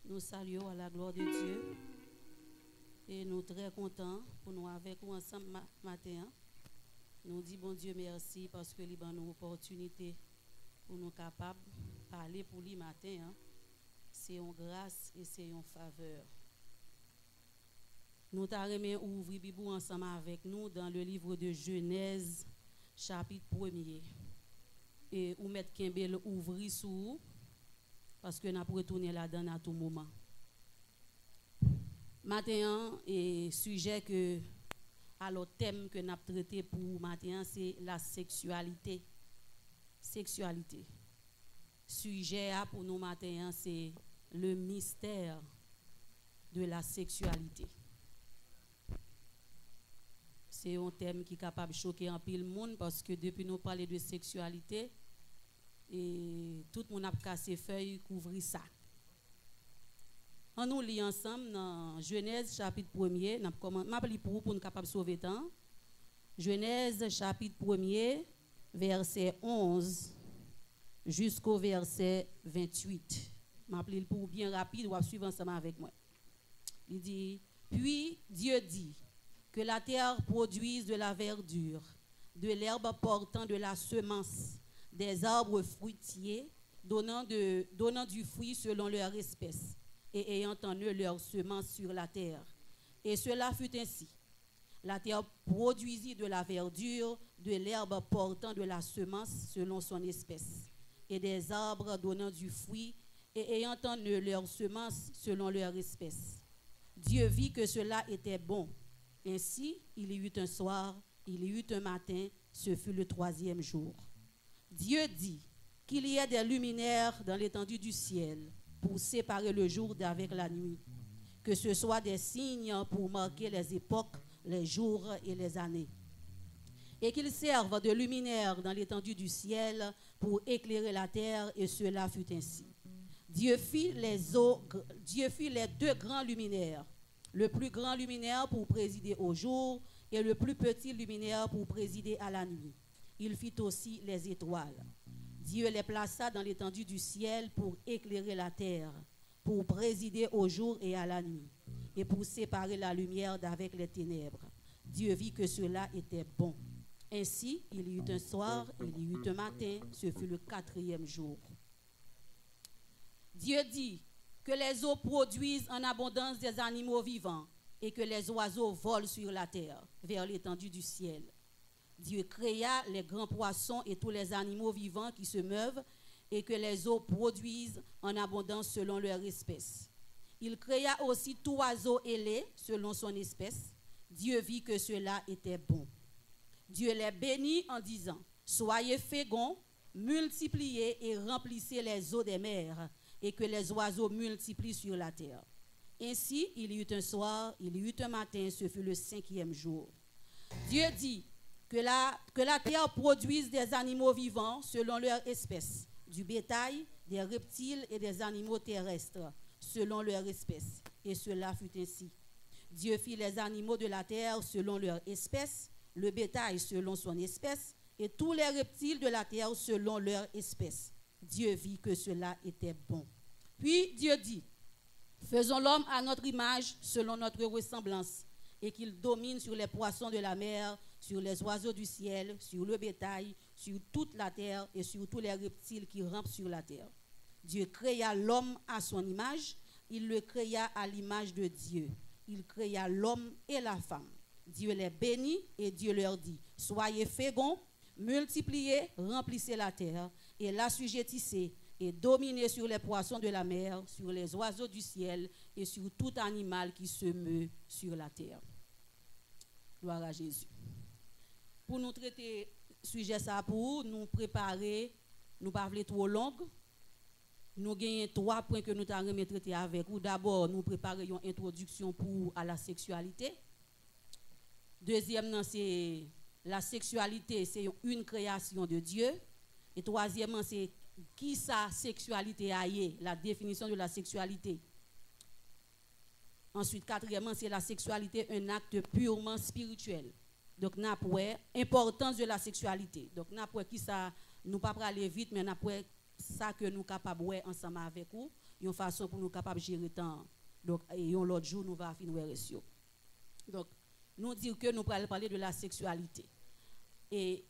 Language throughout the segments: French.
Nous saluons à la gloire de Dieu et nous sommes très contents pour nous avec vous ensemble matin. Nous disons bon Dieu merci parce que nous avons une opportunité pour nous capables de parler pour lui matin. C'est une grâce et c'est une faveur. Nous t'arrêtons ouvrir Bible ensemble avec nous dans le livre de Genèse, chapitre 1er. Et où mettre Kimbel ouvrir sous parce que nous avons retourné là-dedans à tout moment. Matin, et sujet que, alors thème que nous avons traité pour matin, c'est la sexualité. Sexualité. Sujet pour nous matin, c'est le mystère de la sexualité. C'est un thème qui est capable de choquer un peu le monde parce que depuis nous parler de sexualité, et tout le monde a cassé feuille, couvrir ça. On nous lit ensemble dans Genèse chapitre 1er, je vais pour nous capable de sauver temps. Genèse chapitre 1er, verset 11 jusqu'au verset 28. Je vais pour bien rapide, ou suivre ensemble avec moi. Il dit, puis Dieu dit, que la terre produise de la verdure, de l'herbe portant de la semence, des arbres fruitiers, donnant du fruit selon leur espèce, et ayant en eux leur semence sur la terre. Et cela fut ainsi. La terre produisit de la verdure, de l'herbe portant de la semence selon son espèce, et des arbres donnant du fruit, et ayant en eux leur semence selon leur espèce. Dieu vit que cela était bon. Ainsi, il y eut un soir, il y eut un matin, ce fut le 3e jour. Dieu dit qu'il y ait des luminaires dans l'étendue du ciel pour séparer le jour d'avec la nuit, que ce soit des signes pour marquer les époques, les jours et les années, et qu'ils servent de luminaires dans l'étendue du ciel pour éclairer la terre, et cela fut ainsi. Dieu fit les 2 grands luminaires, le plus grand luminaire pour présider au jour et le plus petit luminaire pour présider à la nuit. Il fit aussi les étoiles. Dieu les plaça dans l'étendue du ciel pour éclairer la terre, pour présider au jour et à la nuit, et pour séparer la lumière d'avec les ténèbres. Dieu vit que cela était bon. Ainsi, il y eut un soir, il y eut un matin, ce fut le 4e jour. Dieu dit que les eaux produisent en abondance des animaux vivants et que les oiseaux volent sur la terre, vers l'étendue du ciel. Dieu créa les grands poissons et tous les animaux vivants qui se meuvent et que les eaux produisent en abondance selon leur espèce. Il créa aussi tout oiseau ailé selon son espèce. Dieu vit que cela était bon. Dieu les bénit en disant, « Soyez féconds, multipliez et remplissez les eaux des mers, et que les oiseaux multiplient sur la terre. » Ainsi, il y eut un soir, il y eut un matin, ce fut le 5e jour. Dieu dit que la terre produise des animaux vivants selon leur espèce, du bétail, des reptiles et des animaux terrestres selon leur espèce. Et cela fut ainsi. Dieu fit les animaux de la terre selon leur espèce, le bétail selon son espèce, et tous les reptiles de la terre selon leur espèce. Dieu vit que cela était bon. Puis Dieu dit, faisons l'homme à notre image, selon notre ressemblance, et qu'il domine sur les poissons de la mer, sur les oiseaux du ciel, sur le bétail, sur toute la terre et sur tous les reptiles qui rampent sur la terre. Dieu créa l'homme à son image, il le créa à l'image de Dieu. Il créa l'homme et la femme. Dieu les bénit et Dieu leur dit, soyez féconds, multipliez, remplissez la terre et l'assujettissez et dominez sur les poissons de la mer, sur les oiseaux du ciel et sur tout animal qui se meut sur la terre. Gloire à Jésus. Pour nous traiter sujet ça pour nous préparer, nous pas parler trop long. Nous gagnons 3 points que nous allons traiter avec vous. D'abord, nous préparons une introduction à la sexualité. Deuxièmement, c'est la sexualité, c'est une création de Dieu. Et troisièmement, c'est qui sa sexualité a la définition de la sexualité. Ensuite, quatrièmement, c'est la sexualité, un acte purement spirituel. Donc, nous avons l'importance de la sexualité. Donc, nous avons qui ça, nous ne pouvons pas aller vite, mais nous avons ça que nous sommes capables de ensemble avec vous. une façon pour nous capables de gérer temps. Donc, et l'autre jour, nous va finir récio. Donc, nous dire que nous allons parler de la sexualité. Et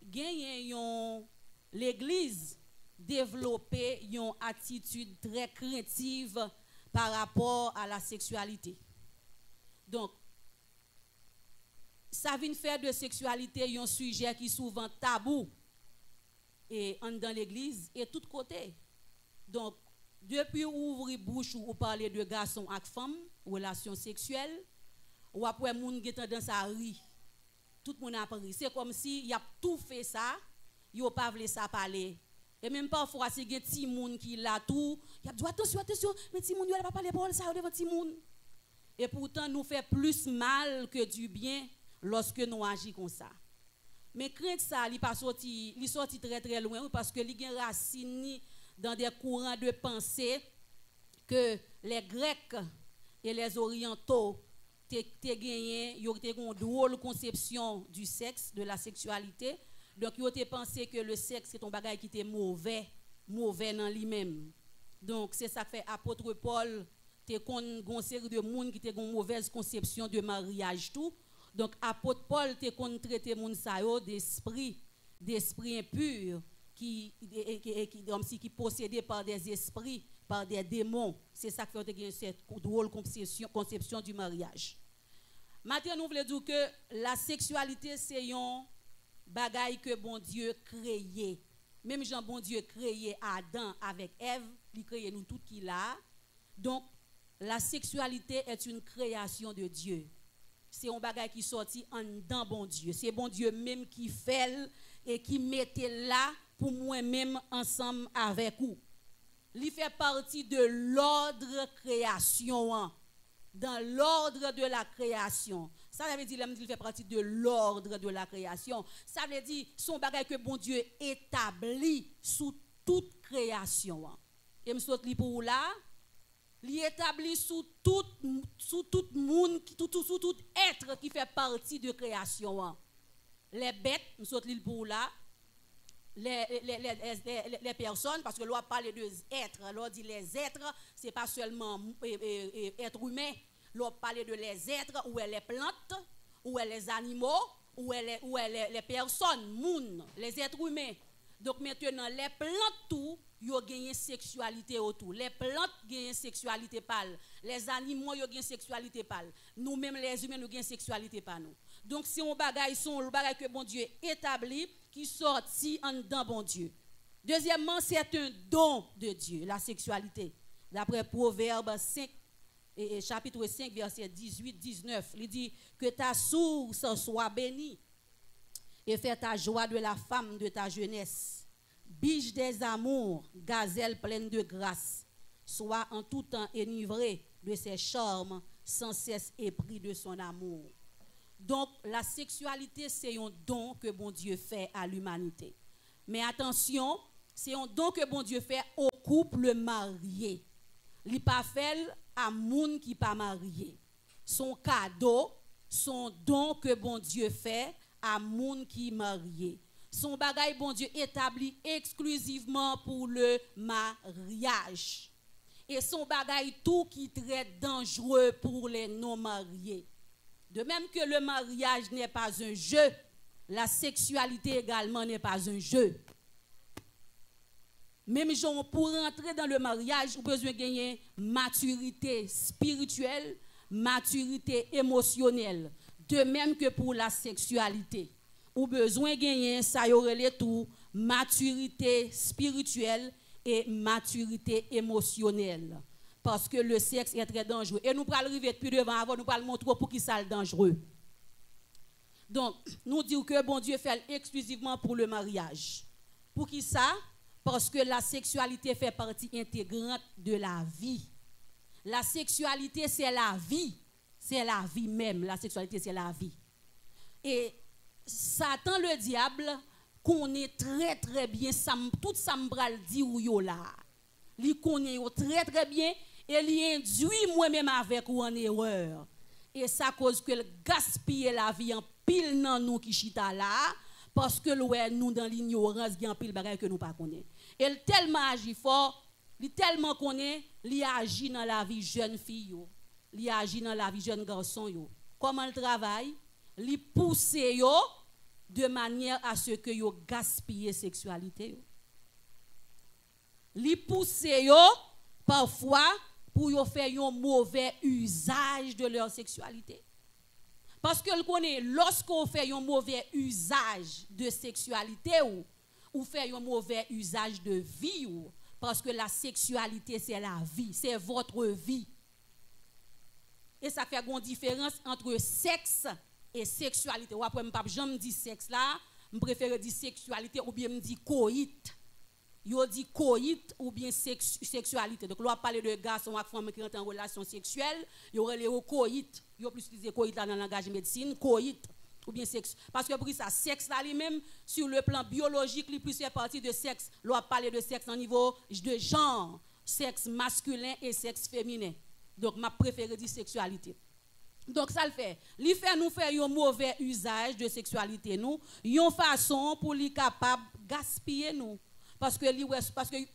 l'Église développer une attitude très craintive par rapport à la sexualité. Donc, ça vient faire de sexualité un sujet qui est souvent tabou et dans l'Église et tout côté. Donc, depuis ouvrir bouche ou parler de garçons avec femmes, relations sexuelles, ou après moun qui tendance à rire. Tout le monde a pris. C'est comme si y a tout fait ça, yo pas voulu ça parler. Et même parfois c'est des petits moun qui là tout, y a dit attention mais petit moun yo pas parler parole ça devant petit moun. Et pourtant nous fait plus mal que du bien lorsque nous agissons comme ça. Mais crainte ça, il sorti très très loin parce que il a racine dans des courants de pensée que les Grecs et les Orientaux gagné, ils ont une drôle conception du sexe, de la sexualité. Donc ils ont pensé que le sexe c'est un bagage qui était mauvais dans lui-même. Donc c'est ça que fait apôtre Paul te une série de monde qui ont une mauvaise conception de mariage tout. Donc apôtre Paul te traité moun sa yo d'esprit impur qui possédé par des esprits, par des démons. C'est ça qui fait cette drôle conception du mariage. Maintenant, nous voulons dire que la sexualité, c'est un bagage que bon Dieu créé. Même Jean bon Dieu créé Adam avec Ève, il créé nous tout qui là. Donc, la sexualité est une création de Dieu. C'est un bagage qui sorti en dedans bon Dieu. C'est bon Dieu même qui fait et qui mettait là pour moi-même ensemble avec vous. Il fait partie de l'ordre création. Dans l'ordre de la création. Ça veut dire qu'il fait partie de l'ordre de la création. Ça veut dire son bagage que bon Dieu établit sous toute création. Et me saute pour là, il établit sous tout monde, sous tout être qui fait partie de création. Les bêtes, me saute pour là. Les personnes, parce que l'on parle de êtres, l'on dit les êtres, c'est pas seulement être humain, l'on parle de les êtres, ou les plantes, ou les animaux, ou les personnes, moun, les êtres humains. Donc maintenant, les plantes, tout, ils ont gagné sexualité autour. Les plantes gagnent sexualité pâle. Les animaux, ils ont gagné sexualité pâle. Nous-mêmes, les humains, nous gagnons sexualité pas nous. Donc, si on bagaille, le bagaille que bon Dieu établit, qui sortit en dedans bon Dieu. Deuxièmement, c'est un don de Dieu, la sexualité. D'après Proverbe 5, chapitre 5, verset 18-19, il dit que ta source soit bénie et fais ta joie de la femme de ta jeunesse. Biche des amours, gazelle pleine de grâce, sois en tout temps enivrée de ses charmes, sans cesse épris de son amour. Donc, la sexualité, c'est un don que bon Dieu fait à l'humanité. Mais attention, c'est un don que bon Dieu fait au couple marié. Il n'est pas fait à moun qui pas marié. Son cadeau, son don que bon Dieu fait à moun qui marié. Son bagage, bon Dieu établi exclusivement pour le mariage. Et son bagage tout qui est très dangereux pour les non-mariés. De même que le mariage n'est pas un jeu, la sexualité également n'est pas un jeu. Même pour entrer dans le mariage, vous avez besoin de gagner maturité spirituelle, maturité émotionnelle. De même que pour la sexualité. Vous avez besoin de gagner, ça y aurait tout, maturité spirituelle et maturité émotionnelle. Parce que le sexe est très dangereux. Et nous allons arriver plus devant avant, nous allons montrer pour qui ça est dangereux. Donc, nous disons que bon Dieu fait exclusivement pour le mariage. Pour qui ça? Parce que la sexualité fait partie intégrante de la vie. La sexualité, c'est la vie. C'est la vie même. La sexualité, c'est la vie. Et Satan, le diable, connaît très très bien tout ça m'bral dit ou yo là. Il connaît très très bien et il induit moi-même avec ou en erreur. Et ça cause que gaspiller la vie en pile dans nous qui chita là parce que nous dans l'ignorance il y a un pile bagage que nous pas connaît. Et tellement agit fort li tellement connaît, li agit dans la vie jeune fille yo, li agit dans la vie jeune garçon yo. Comment il travaille? Li pousse yo de manière à ce que yo gaspille sexualité yo. Li pousse yo parfois pour yo faire un mauvais usage de leur sexualité. Parce que le connaît, lorsqu'on fait un mauvais usage de sexualité ou fait un mauvais usage de vie parce que la sexualité c'est la vie, c'est votre vie. Et ça fait une différence entre sexe et sexualité. Ou après, je ne dis pas sexe là, je préfère dire sexualité ou bien je dis coït. Yo dit coït ou bien sexualité. Donc, là, parler de garçons et femmes qui entrent en relation sexuelle, il y aurait le coït. Yo plus utiliser coït là dans le langage médecine, coït ou bien sexe. Parce que pour ça, sexe là lui-même, sur le plan biologique, il plus fait partie de sexe. Là, parler de sexe au niveau de genre, sexe masculin et sexe féminin. Donc, ma préférée dit sexualité. Donc, ça le fait. Li fait nous faire un mauvais usage de sexualité, nous, une façon pour lui capable gaspiller nous. Parce que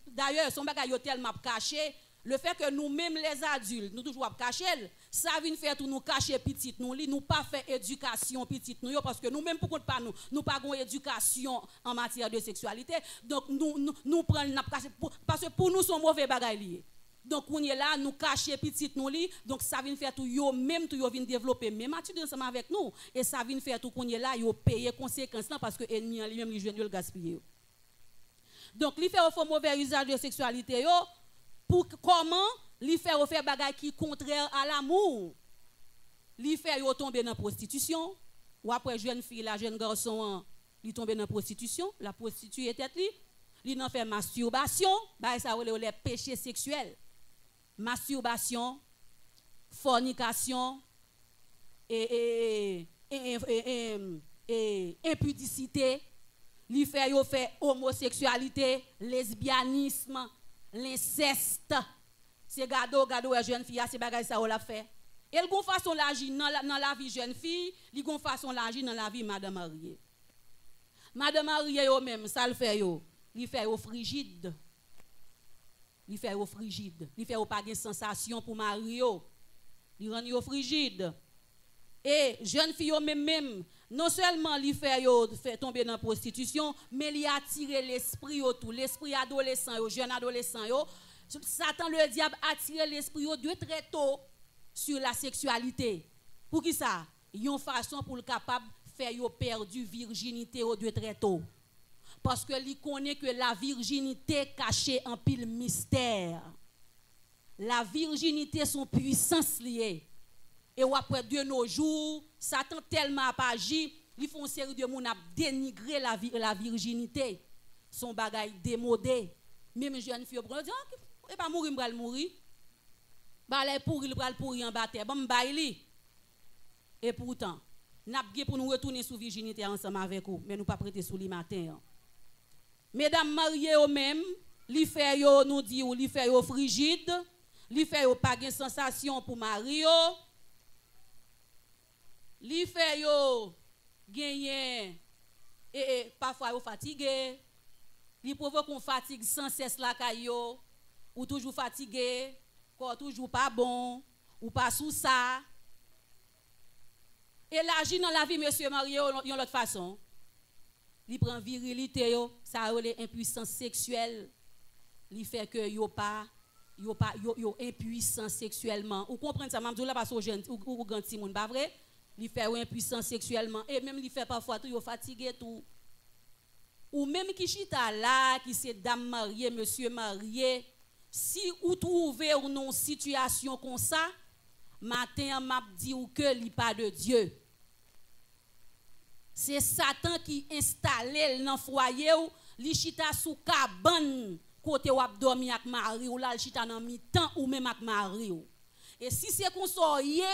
d'ailleurs, son bagage est tellement caché, le fait que nous-mêmes les adultes, nous toujours cacher, ça vient faire tout nous cacher petite nous pas faire éducation petite nous parce que nous-mêmes pour compte pas nous pas une éducation en matière de sexualité. Donc nous prenons parce que pour nous son mauvais bagage lié. Donc on est là nous cacher petite nous donc ça vient faire tout yo même tout yo vient développer même attitude ensemble avec nous et ça vient faire tout qu'on est là yo payer conséquences parce que ennemi lui-même lui joindre le gaspiller. Donc, li fait un mauvais usage de sexualité, pour comment li fait bagay qui contraire à l'amour. Li fait tomber dans la prostitution, ou après jeune fille, la jeune garçon, li tombe dans la prostitution, la prostituée tête li n'en fait masturbation, bah ça les péchés sexuels. Masturbation, fornication et impudicité. Li fait homosexualité, lesbianisme, l'inceste. C'est gado et jeune fille, c'est bagay ça ou la fait. Et gon façon l'agir dans la vie jeune fille, li gon façon l'agir dans la vie madame mariée. Madame mariée yo même ça le fait yo, li fait yo frigide. Li fait yo frigide, li fait yo pas de sensation pour mari yo. Li rend yo frigide. Et jeune fille même non seulement li fait tomber dans la prostitution, mais li attire l'esprit autour, l'esprit adolescent, jeune adolescent Satan le diable attire l'esprit de très tôt sur la sexualité. Pour qui ça? Yon façon pour le capable faire yo perdu virginité de très tôt. Parce que li connaît que la virginité cachée en pile mystère. La virginité son puissance liée. Et après de nos jours, Satan tellement pas agi, ils font une série de monde à dénigrer la virginité. Son bagage démodé. Même jeune fille on dit et pas mourir m'bral mourir. Ba les pourri pral pourri en bataille. Bon m'baili. Et pourtant, n'a pas pour nous retourner sous virginité ensemble avec vous, mais nous pas prêter sous le matin. Mesdames mariées au même, li fait yo nous dit ou li fait yo frigide, li fait yo pas de sensation pour mari yo. Li fait yo gagner et parfois yo fatigué. Li provoque une fatigue sans cesse la kayo ou toujours fatigué, corps toujours pas bon ou pas sous ça. Et l'agir dans la vie monsieur Mario yon l'autre façon. Li prend virilité yo, ça a les impuissance sexuelle. Li fait que yo impuissant sexuellement. Ou comprenez ça m'dou là parce que jeune ou grand ti moun pas vrai? Li fait impuissant sexuellement et même li fait parfois tout yo fatigué tout. Ou même qui chita là qui c'est dame mariée, monsieur marié, si ou trouvez ou non situation comme ça, matin m'a dit ou que li pas de Dieu. C'est Satan qui installe dans foyer ou li chita sous cabane côté ou dormi avec mari ou là li chita dans mi-temps ou même avec mari ou. Et si c'est qu'on soyez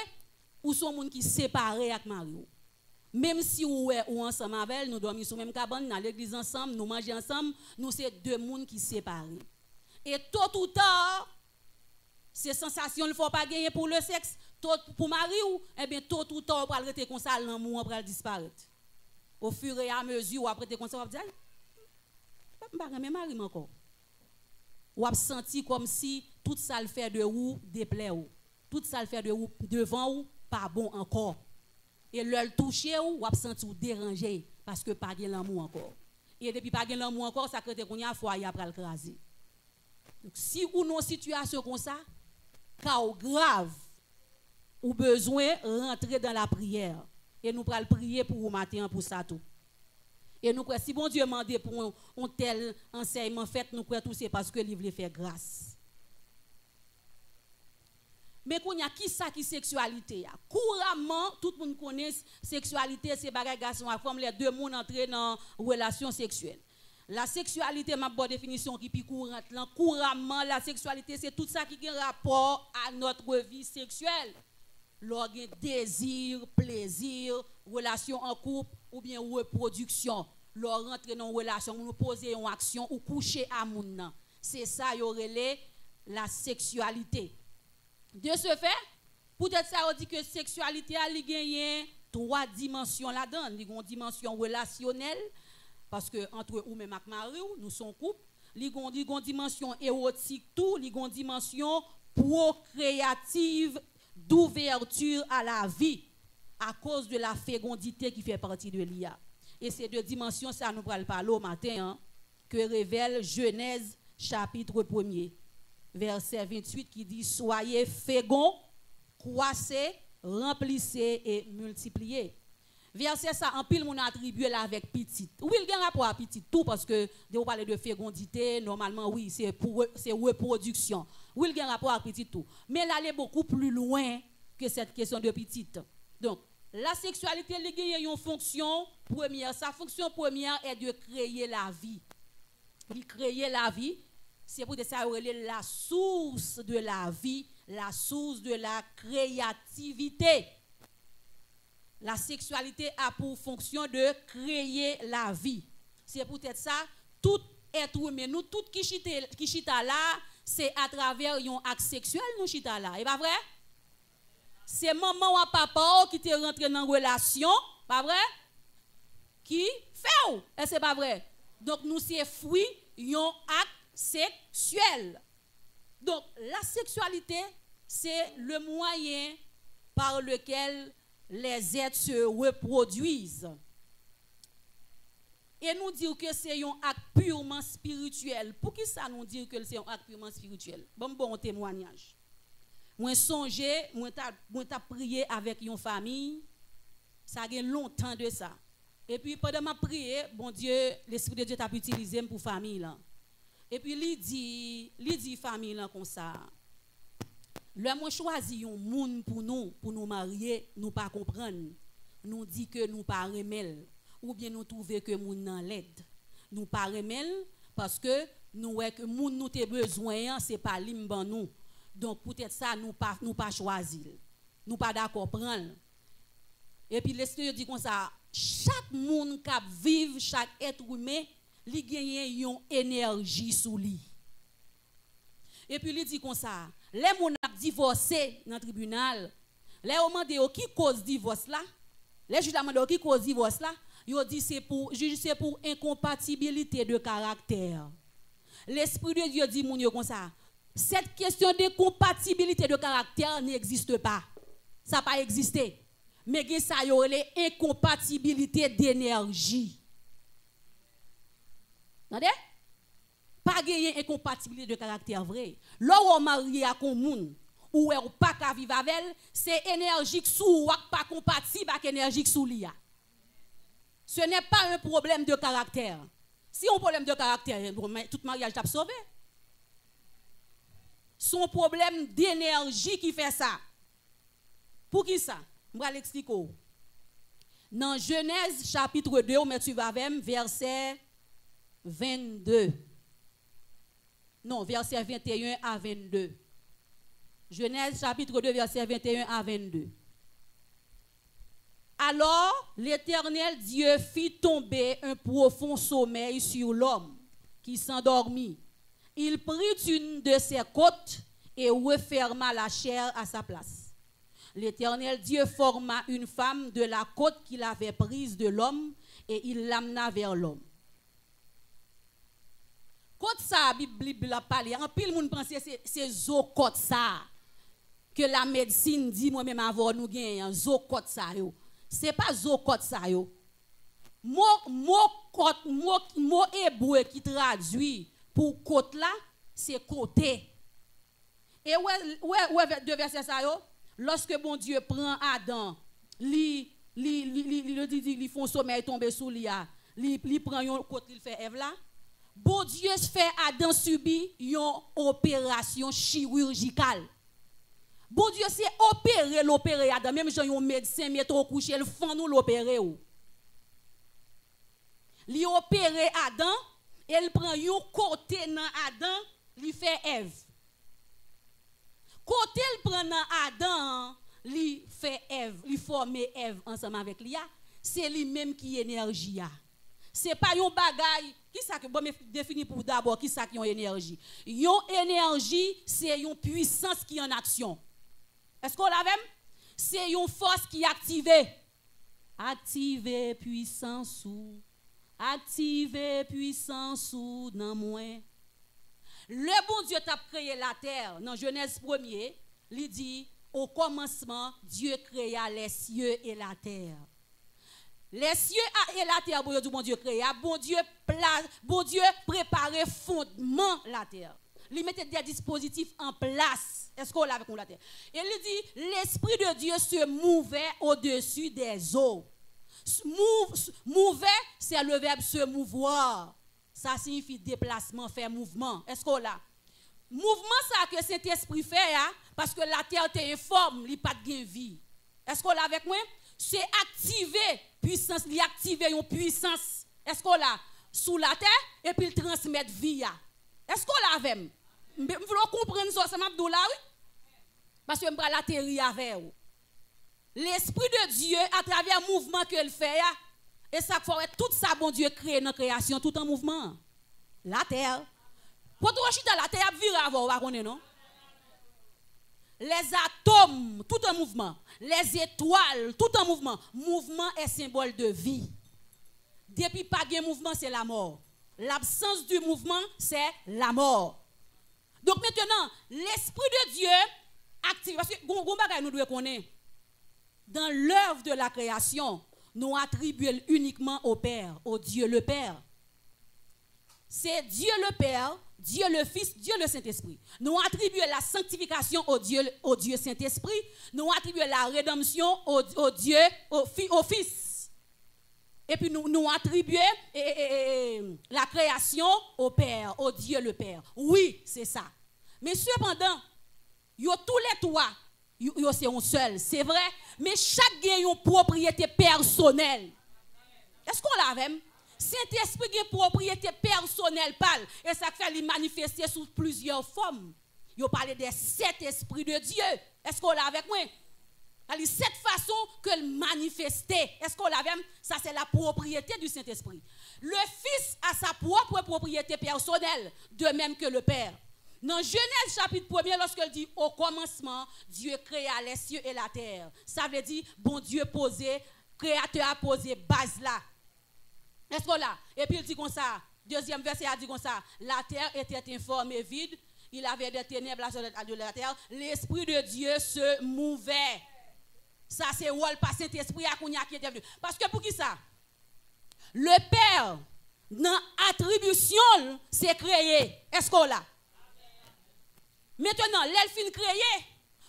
ou son monde qui séparé avec mari ou. Même si ou ensemble avec nous dormons sous même cabane dans l'église ensemble, nous mangeons ensemble, nous c'est deux mondes qui séparés. Et tôt ou tard, ces sensations ne faut pas gagner pour le sexe, pour mari ou eh bien tôt ou tard on va rester comme ça l'amour va disparaître. Au fur et à mesure ou après comme ça on va dire pas même mari encore. ou a senti comme si tout ça le fait de vous déplaît ou. Tout ça le fait de vous devant ou pas bon encore. Et le toucher ou a senti ou déranger parce que pas de l'amour encore. Et depuis pas de l'amour encore, ça crée qu'on y a foyer après le craser. Donc si ou non situation comme ça, cas grave ou besoin rentrer dans la prière et nous pral prier pour vous matin pour ça tout. Et nous si bon Dieu demande pour un tel enseignement fait nous croit tout c'est parce que il veut faire grâce. Mais qu'on y a qui ça qui sexualité ya. Couramment tout le monde connaît sexualité c'est bagage garçon à femme les deux monde entrer dans relation sexuelle. La sexualité ma bonne définition qui plus courante là couramment la sexualité c'est tout ça qui a rapport à notre vie sexuelle. L'organe désir, plaisir, relation en couple ou bien reproduction. Leur rentrer dans une relation, nous poser une action ou coucher à moun. C'est ça y aurait la sexualité. De ce fait, peut-être ça on dit que sexualité a gagné 3 dimensions là-dedans, il y a une dimension relationnelle parce que entre ou même avec mari nous sommes couple, il y a une dimension érotique tout, il y a une dimension procréative d'ouverture à la vie à cause de la fécondité qui fait partie de l'IA. Et ces 2 dimensions, ça nous parle parler au matin, hein, que révèle Genèse chapitre 1er, verset 28 qui dit « Soyez féconds, croissez, remplissez et multipliez ». Verset ça, en pile, mon attribué là avec petit. Oui, il y a un rapport à petit tout parce que de vous parler de fécondité, normalement, oui, c'est reproduction. Oui, il y a un rapport à petit tout. Mais là, elle est beaucoup plus loin que cette question de petite. Donc, la sexualité, il y a une fonction première. Sa fonction première est de créer la vie. Il créer la vie, c'est pour ça la source de la vie, la source de la créativité. La sexualité a pour fonction de créer la vie. C'est peut-être ça, tout être humain, nous, tout qui chita là, c'est à travers un acte sexuel, nous chita là. Et pas vrai? C'est maman ou papa qui te rentré dans une relation, pas vrai? Qui fait ou? Et c'est pas vrai? Donc nous, c'est fruit d'un acte sexuel. Donc la sexualité, c'est le moyen par lequel les êtres se reproduisent. Et nous dire que c'est un acte purement spirituel. Pour qui ça nous dit que c'est un acte purement spirituel? Bon témoignage. Moi songé, moi t'a prié avec une famille, ça a longtemps de ça. Et puis pendant ma prière, bon Dieu, l'esprit de Dieu t'a utilisé pour famille là. Et puis il dit famille là comme ça. Le moi choisi un monde pour nous marier, nous pas comprendre. Nous dit que nous pas remel ou bien nous trouver que moun nan l'aide. Nous pas remel parce que nous ouais que moun nous te besoin, c'est pas limban nous. Donc peut-être ça nous pas choisir. Nous pas d'accord prendre. Et puis l'esprit dit comme ça, chaque monde qui vive, chaque être humain, li gagne une énergie sous lui. Et puis il dit comme ça, les gens qui divorcé dans le tribunal, les gens demandent qui cause divorce là, les juges demandent qui cause divorce là, ils disent c'est pour incompatibilité de caractère. L'esprit de Dieu dit moun yo comme ça, cette question de compatibilité de caractère n'existe pas. Ça n'a pas existé. Mais ça y a l'incompatibilité d'énergie. Entendez? Pas gagner incompatibilité de caractère vrai. Là où on marie à un monde ou on pas qu'à vivre avec elle, c'est énergique sous ou pas compatible avec énergique sous l'IA. Ce n'est pas un problème de caractère. Si un problème de caractère, tout mariage t'a sauvé. Son problème d'énergie qui fait ça. Pour qui ça? Je vais l'expliquer. Dans Genèse chapitre 2, mais tu vas avec verset 22. Non, verset 21 à 22. Genèse chapitre 2, verset 21 à 22. Alors, l'Éternel Dieu fit tomber un profond sommeil sur l'homme qui s'endormit. Il prit une de ses côtes et referma la chair à sa place. L'Éternel Dieu forma une femme de la côte qu'il avait prise de l'homme et il l'amena vers l'homme. Côte ça, Bible a parlé. En pile, moun pense c'est zo côte ça. Que la médecine dit moi-même avant nous gagnons. Zo côte ça yo. C'est pas zo côte ça yo. Mot hébreu qui traduit pour côte là, c'est côté. Et ouais, deux versets ça yo. Lorsque bon Dieu prend Adam, li font sommeil tomber sous lui, li prend yon côté, il fait Ève là. Bon Dieu fait Adam subir une opération chirurgicale. Bon Dieu c'est l'opérer Adam, même si un médecin met au coucher, il font nous l'opérer. Li opérer Adam, il prend un côté dans Adam, il fait Ève. Côté il prend dans Adam, il fait Ève, il forme Ève ensemble avec lui. C'est lui-même qui énergie. C'est pas un bagage qui ça que bon me définir pour d'abord qui ça qui ont énergie. Une énergie, c'est une puissance qui est en action. Est-ce qu'on l'a même? C'est une force qui est activée. Activer puissance ou activer puissance ou dans moi. Le bon Dieu t'a créé la terre dans Genèse 1er, il dit au commencement Dieu créa les cieux et la terre. Les cieux et la terre, bon Dieu créa, bon Dieu préparait fondement la terre. Il mettait des dispositifs en place. Est-ce qu'on l'a avec la terre? Et il dit, l'Esprit de Dieu se mouvait au-dessus des eaux. Mouvait, c'est le verbe se mouvoir. Ça signifie déplacement, faire mouvement. Est-ce qu'on l'a? Mouvement, ça que cet esprit fait, hein, parce que la terre est informe, il n'y a pas de vie. Est-ce qu'on l'a avec moi? C'est activer puissance, il activer une puissance. Est-ce qu'on l'a sous la terre et puis il transmet vie. Est-ce qu'on l'a avec moi? Vous voulez comprendre ça, ça m'a dit là, oui? Parce que je vais l'atterrir avec vous. L'Esprit de Dieu, à travers le mouvement qu'il fait, et ça fait tout ça, bon Dieu, crée dans la création, tout en mouvement. La terre. Pour tout chita la terre, vire avant, vous non? Les atomes, tout en mouvement. Les étoiles, tout en mouvement. Mouvement est symbole de vie. Depuis pas de mouvement, c'est la mort. L'absence du mouvement, c'est la mort. Donc maintenant, l'Esprit de Dieu active. Parce que nous devons connaître. Dans l'œuvre de la création, nous attribuons uniquement au Père, au Dieu le Père. C'est Dieu le Père, Dieu le Fils, Dieu le Saint-Esprit. Nous attribuons la sanctification au Dieu Saint-Esprit. Nous attribuons la rédemption au Dieu, au Fils. Et puis nous attribuons la création au Père, au Dieu le Père. Oui, c'est ça. Mais cependant, yo tous les trois, yo c'est un seul, c'est vrai. Mais chaque gagne une propriété personnelle. Est-ce qu'on l'a même? Saint-Esprit a une propriété personnelle, et ça fait lui manifester sous plusieurs formes. Yo parle des 7 esprits de Dieu. Est-ce qu'on l'a avec moi? Il 7 façons que le manifester. Est-ce qu'on l'a même? Ça c'est la propriété du Saint-Esprit. Le Fils a sa propre propriété personnelle, de même que le Père. Dans Genèse chapitre 1er, lorsqu'il dit au commencement, Dieu créa les cieux et la terre. Ça veut dire, bon Dieu posé, créateur a posé base là. Est-ce qu'on l'a? Et puis il dit comme ça, deuxième verset a dit comme ça, la terre était informe et vide, il avait des ténèbres de la terre, l'Esprit de Dieu se mouvait. Ça c'est rôle par Saint-Esprit à Kounia qui était venu. Parce que pour qui ça? Le Père, dans l'attribution, c'est créé. Est-ce qu'on l'a? Maintenant, l'elfine créé,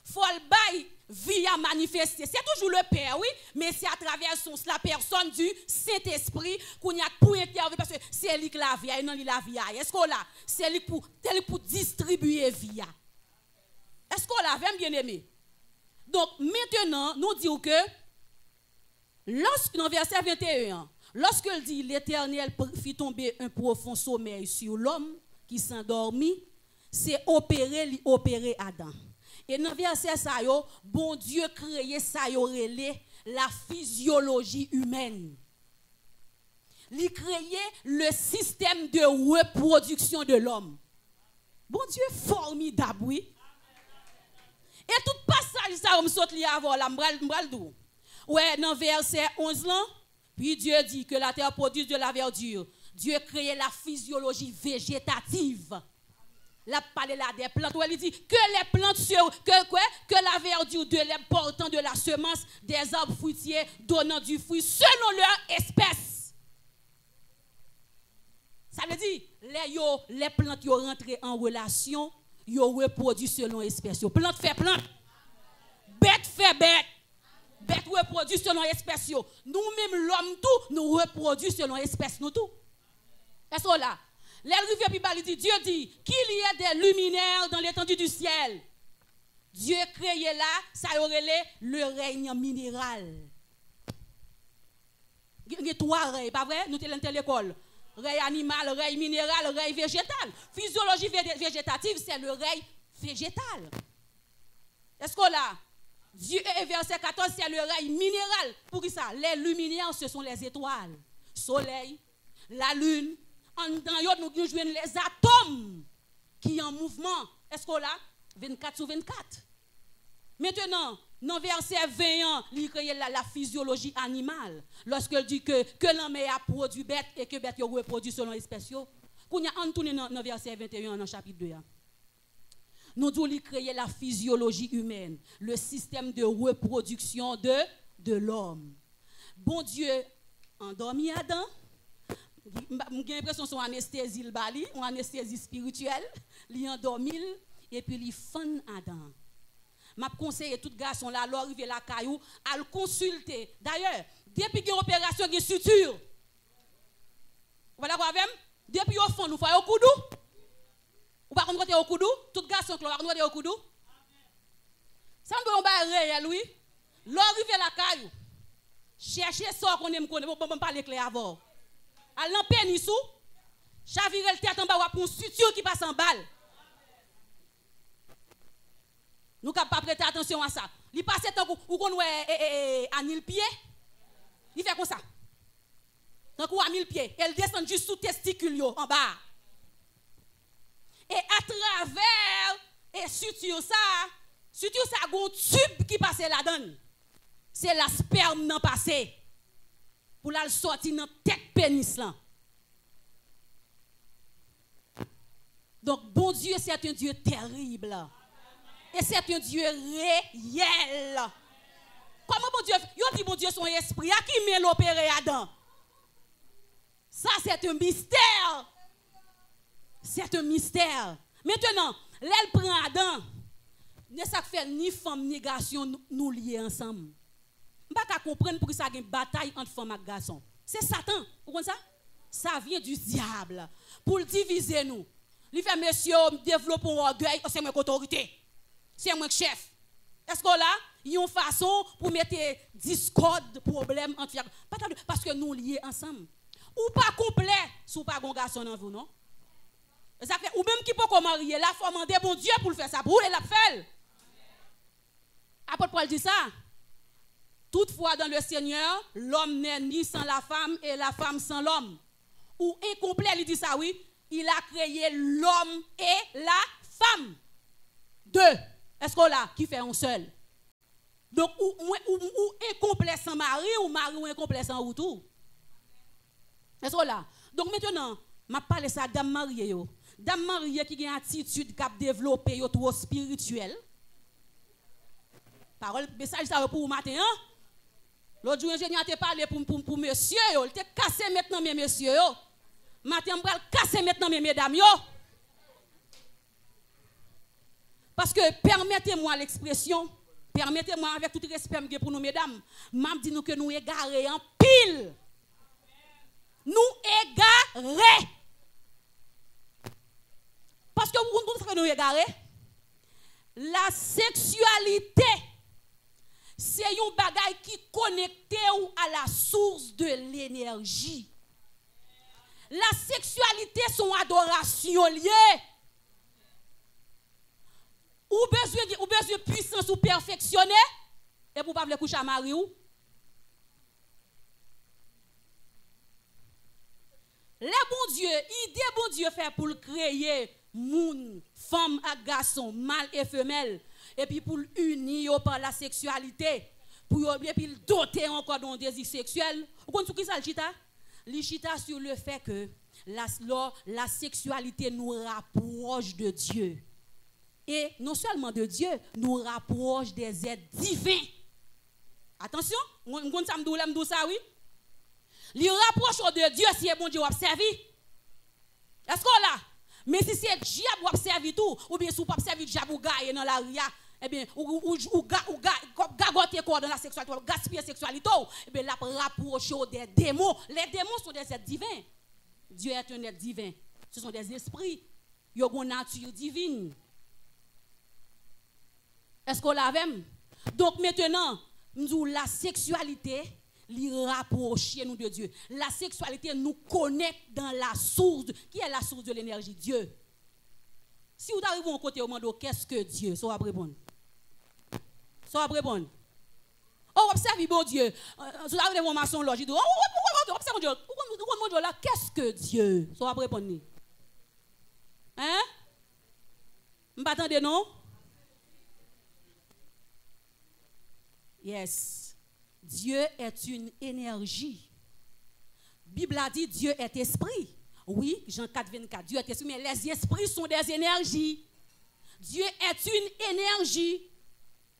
il faut le bail vie à manifester. C'est toujours le Père, oui, mais c'est à travers la personne du Saint-Esprit qu'on y a pour intervenir, parce que c'est lui qui la vie, et non la vie. Est-ce qu'on l'a? C'est lui pour distribuer vie. Est-ce qu'on l'a même bien aimé? Donc, maintenant, nous disons que, dans verset 21, lorsqu'il dit l'Éternel fit tomber un profond sommeil sur l'homme qui s'endormit, c'est opérer Adam. Et dans le verset ça yo, bon Dieu créé ça yo relé la physiologie humaine. Il créé le système de reproduction de l'homme. Bon Dieu formidable, oui. Et tout passage ça on saute li avant la m'bral dou. Ouais, dans verset 11 là, puis Dieu dit que la terre produise de la verdure, Dieu a créé la physiologie végétative. La parlé là des plantes. Il dit que les plantes que la verdure de l'herbe portant de la semence des arbres fruitiers donnant du fruit selon leur espèce. Ça veut dire les plantes qui rentrent en relation, ils reproduisent selon espèce. Plante fait plante. Bête fait bête. Bête reproduit selon espèce. Nous-mêmes l'homme tout nous reproduisons selon espèce nous tout. Est-ce que là Dieu dit qu'il y ait des luminaires dans l'étendue du ciel. Dieu a créé là, ça y aurait le règne minéral. Il y a trois règnes, pas vrai? Nous sommes à l'école. Règne animal, règne minéral, règne végétal. Physiologie végétative, c'est le règne végétal. Est-ce que là, Dieu, verset 14, c'est le règne minéral. Pour qui ça? Les luminaires, ce sont les étoiles. Soleil, la lune. Nous jouons les atomes qui sont en mouvement. Est-ce que là? 24 sur 24. Maintenant, dans verset 20, il crée la physiologie animale. Lorsqu'il dit que l'homme a produit bête et que bête reproduit selon l'espèce. Quand on tourne dans verset 21 dans chapitre 2. Nous devons créer la physiologie humaine, le système de reproduction de l'homme. Bon Dieu, endormi Adam. J'ai l'impression que c'est une anesthésie, une anesthésie spirituelle. Il endormi et puis il fan Adam. Je conseille tout garçon là, arriver la caillou, à le consulter. D'ailleurs, depuis qu'il y a une opération, il y a une suture. Voilà quoi avec? Depuis au fond, nous faisons au coudou. Ou pas qu'on au coudou? Tout garçon qui va au coudou. Ça me donne un réel, oui. L'arriver la caillou. Chercher ça qu'on aime connaître, bon parler clair avant. À l'empénissou, chavirer le tête en bas pour une suture qui passe en balle. Nous ne pouvons pas prêter attention à ça. Il passe tant qu'on voit à 1000 pieds, il fait comme ça. Tant qu'on a 1000 pieds, elle descend juste sous testicule en bas. Et à travers et suture ça, a un tube qui passe là-dedans. C'est la sperme non passé. Pour la sortir dans tête pénis là. Donc bon Dieu, c'est un Dieu terrible. Et c'est un Dieu réel. Comment bon Dieu, il dit bon Dieu son esprit, à qui met l'opéré Adam? Ça c'est un mystère. C'est un mystère. Maintenant, l'elle prend Adam. Ne ça fait ni femme ni garçon nous lier ensemble. Je ne peux pas comprendre pour que ça y ait une bataille entre femmes et garçons. C'est Satan. Vous comprenez ça? Ça vient du diable. Pour le diviser nous. Il fait monsieur, développe un orgueil, c'est moi autorité. C'est moi chef. Est-ce que là, il y a une façon pour mettre discorde, problème entre parce que nous liés ensemble. Ou pas complet, si vous pas un garçon dans vous, non? Ou même qui peut marier, la femme demander bon Dieu pour le faire ça, pour elle la faire. Apôtre Paul dit ça. Toutefois, dans le Seigneur, l'homme n'est ni sans la femme et la femme sans l'homme. Ou incomplet, il dit ça, oui. Il a créé l'homme et la femme. Deux. Est-ce qu'on l'a qui fait un seul? Donc, ou incomplet sans mari, ou mari ou incomplet sans retour. Est-ce qu'on l'a? Donc maintenant, je parle de ça dame mariée. Dame mariée qui a une attitude qui a développé trop spirituelle. Parole, message ça pour vous matin, hein? L'autre jour, l'ingénieur a parlé pour monsieur, il t'a cassé maintenant, mes messieurs. Matin, je vais casser maintenant, mes mesdames. Parce que, permettez-moi l'expression, permettez-moi avec tout respect pour nous, mesdames, je dis nous que nous égarés en pile. Nous égarés. Parce que vous comprenez que nous égarés? La sexualité, c'est un bagage qui connecte à la source de l'énergie. La sexualité, son adoration liée. Ou besoin de puissance ou perfectionner, et pour ne pas coucher à Marie ou. Le bon Dieu, idée bon Dieu fait pour créer moun, femme et garçon, mâle et femelle, et puis pour l'unir par la sexualité, et puis le doter encore d'un désir sexuel. Vous comprenez ce qui ça le chita? Le chita sur le fait que la sexualité nous rapproche de Dieu. Et non seulement de Dieu, nous rapproche des êtres divins. Attention, on dit ça, oui. Il rapproche de Dieu si bon Dieu observe. Est-ce qu'on là? Mais si c'est diable observe tout, ou bien si vous pas observer diable ou gars dans la ria, eh bien, ou gagoter quoi dans la sexualité, gaspiller la sexualité, eh bien, la rapproche des démons. Les démons sont des êtres divins. Dieu est un être divin. Ce sont des esprits. Ils ont une nature divine. Est-ce qu'on l'a même? Donc maintenant, nous la sexualité, li rapproche nous de Dieu. La sexualité nous connecte dans la source. Qui est la source de l'énergie? Dieu. Si vous arrivez au côté au monde, qu'est-ce que Dieu? Ça va répondre. Ça va répondre. Oh, observez bon Dieu. Vous arrivez au maçon là, je dis, oh, observez Dieu. Pourquoi Dieu là? Qu'est-ce que Dieu? Ça va répondre. Hein? Vous m'attendez, non? Yes. Dieu est une énergie. Bible a dit Dieu est esprit. Oui, Jean 4, 24. Dieu est esprit, mais les esprits sont des énergies. Dieu est une énergie.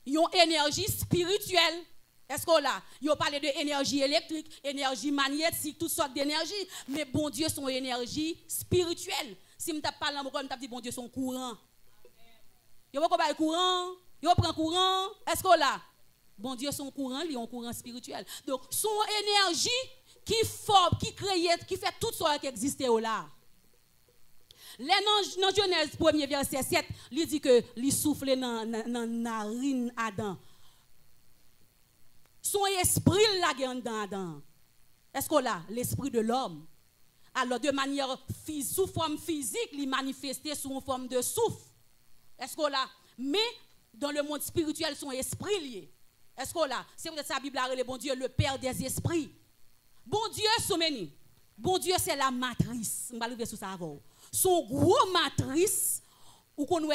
Une énergie spirituelle. Est-ce qu'on l'a? Il a parlé d'énergie électrique, énergie magnétique, toutes sortes d'énergie. Mais bon Dieu, son énergie spirituelle. Si je parle, je dis bon Dieu, son courant. Il va pas courant. Il prend courant. Est-ce qu'on l'a? Bon Dieu, son courant, il est un courant spirituel. Donc, son énergie qui forme, qui crée, qui fait tout ce qui existe là. Dans Genèse 1er verset 7, il dit que il souffle dans la narine Adam. Son esprit là dans Adam. Est-ce qu'on l'a? L'esprit de l'homme. Alors, de manière sous forme physique, il manifestait sous une forme de souffle. Est-ce qu'on l'a? Mais dans le monde spirituel, son esprit lié. Est-ce qu'on l'a? C'est peut-être sa Bible, le bon Dieu, le Père des esprits. Bon Dieu, soumeni. Bon Dieu, c'est la matrice. On va lever sur ça avant. Son gros matrice, ou qu'on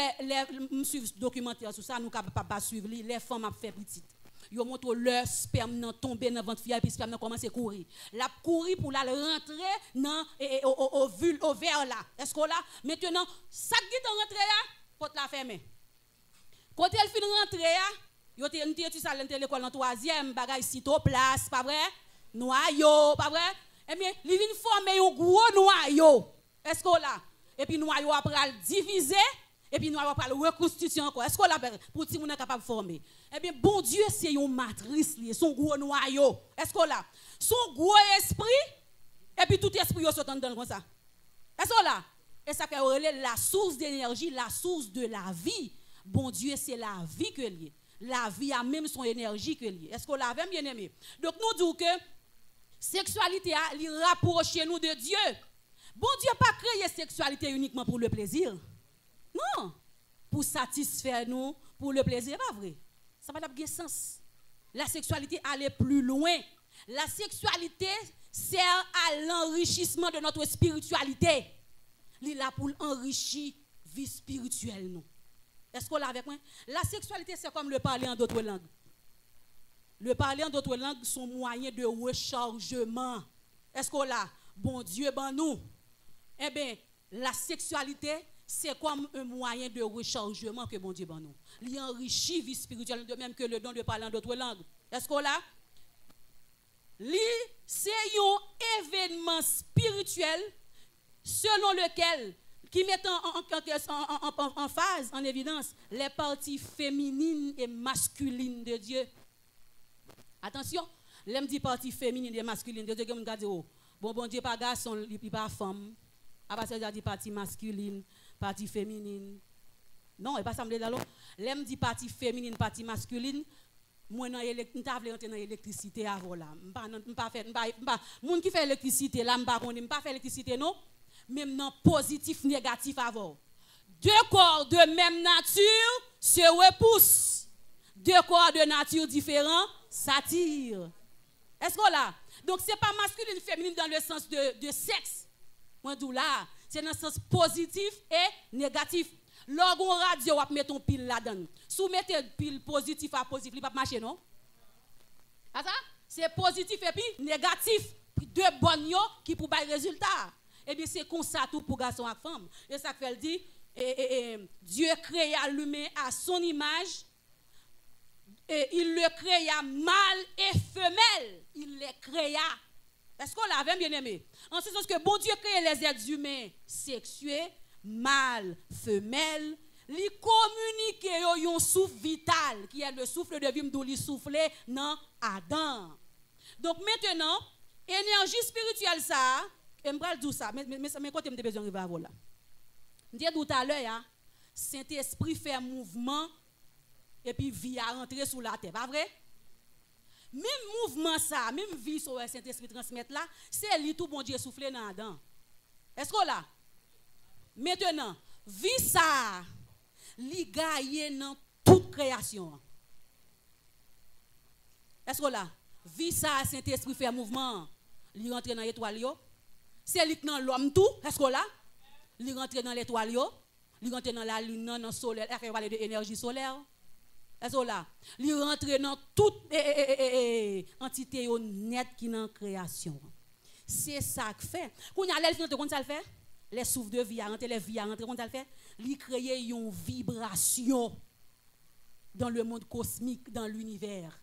suivre documentaire sur ça, nous ne pouvons pas suivre les femmes ont fait petite. Ils montrent leur sperme tomber dans le ventre fille et puis le sperme commence à courir. La courir pour la rentrer dans au verre là. Est-ce qu'on l'a? Maintenant, ça qui est rentré là, porte la ferme. Quand elle finit rentrer là, yo te tu ça l'école en 3e, bagay sito place, pas vrai? Noyau, pas vrai? Eh bien, il vient former un gros noyau. Est-ce qu'on l'a? Et puis noyau après le diviser et puis noyau après le reconstituer encore. Est-ce qu'on l'a pour ti moun capable de former? Eh bien, bon Dieu, c'est une matrice lié, son gros noyau. Est-ce qu'on l'a? Son gros esprit et puis tout esprit yo saute dans comme ça. Est-ce qu'on l'a? Et ça fait la source d'énergie, la source de la vie. Bon Dieu, c'est la vie que lié. La vie a même son énergie que lié. Est-ce qu'on l'a bien aimé? Donc nous disons que sexualité a li rapprocher nous de Dieu. Bon Dieu n'a pas créé sexualité uniquement pour le plaisir. Non. Pour satisfaire nous, pour le plaisir, pas vrai. Ça va pas de sens. La sexualité allait plus loin. La sexualité sert à l'enrichissement de notre spiritualité. Il est là pour enrichir la vie spirituelle nous. Est-ce qu'on l'a avec moi? La sexualité, c'est comme le parler en d'autres langues. Le parler en d'autres langues sont moyens de rechargement. Est-ce qu'on l'a? Bon Dieu, ben nous. Eh bien, la sexualité, c'est comme un moyen de rechargement que bon Dieu ben nous. Il enrichit la vie spirituelle, de même que le don de parler en d'autres langues. Est-ce qu'on l'a? C'est un événement spirituel selon lequel qui met en phase, en évidence, les parties féminines et masculines de Dieu. Attention, l'aime dit partie féminine et masculine de Dieu, comme on dit, oh, bon Dieu, pas garçon, il pas femme. Après ça, il dit partie masculine, partie féminine. Non, il pas semblé là. L'aime dit partie féminine, partie masculine. Moi, je t'avais entrer dans l'électricité avant là. Moun qui fait l'électricité là, pas faire l'électricité non. Même non positif, négatif avant. Deux corps de même nature se repoussent. Deux corps de nature différents s'attirent. Est-ce qu'on l'a? Donc c'est pas masculin féminin dans le sens de sexe. Moi d'où là, c'est dans le sens positif et négatif. Lorsqu'on radio, on met ton pile là-dedans. Si vous mettez pile positif à positif, il va pas marcher non? C'est positif et puis négatif. Deux bonnes qui pour bailler résultat. Eh bien, c'est comme ça tout pour garçon et femme. Et ça fait dit, Dieu créa l'humain à son image. Et il le créa mâle et femelle. Il les créa. Est-ce qu'on l'avait bien aimé? En ce sens que bon Dieu crée les êtres humains sexués, mâle, femelle. Li communique un souffle vital qui est le souffle de vie d'où li souffler dans Adam. Donc maintenant, énergie spirituelle ça, m'bral dire ça, mais côté m'te besoin arriver à là. M'dit tout à l'heure, Saint-Esprit fait mouvement et puis vie à rentrer sous la terre, pas vrai? Même mouvement ça, même vie sur le Saint-Esprit transmettre là, c'est lui tout bon Dieu souffler dans Adam. Est-ce que là? Maintenant, vie ça, li gagne dans toute création. Est-ce que là? Vie ça, Saint-Esprit fait mouvement, li rentre dans l'étoile yo. C'est lui dans l'homme tout, est-ce que là? Li rentre dans l'étoile yo, li rentre dans la lune, dans le soleil, on parle de énergie solaire. Est-ce que là? Li rentre dans toute entité nette qui dans création. C'est ça que fait. Quand on a l'elfe, comment ça le fait? Les souffles de vie à rentrer, les vies à rentrer, comment ça le fait? Li créer une vibration dans le monde cosmique, dans l'univers.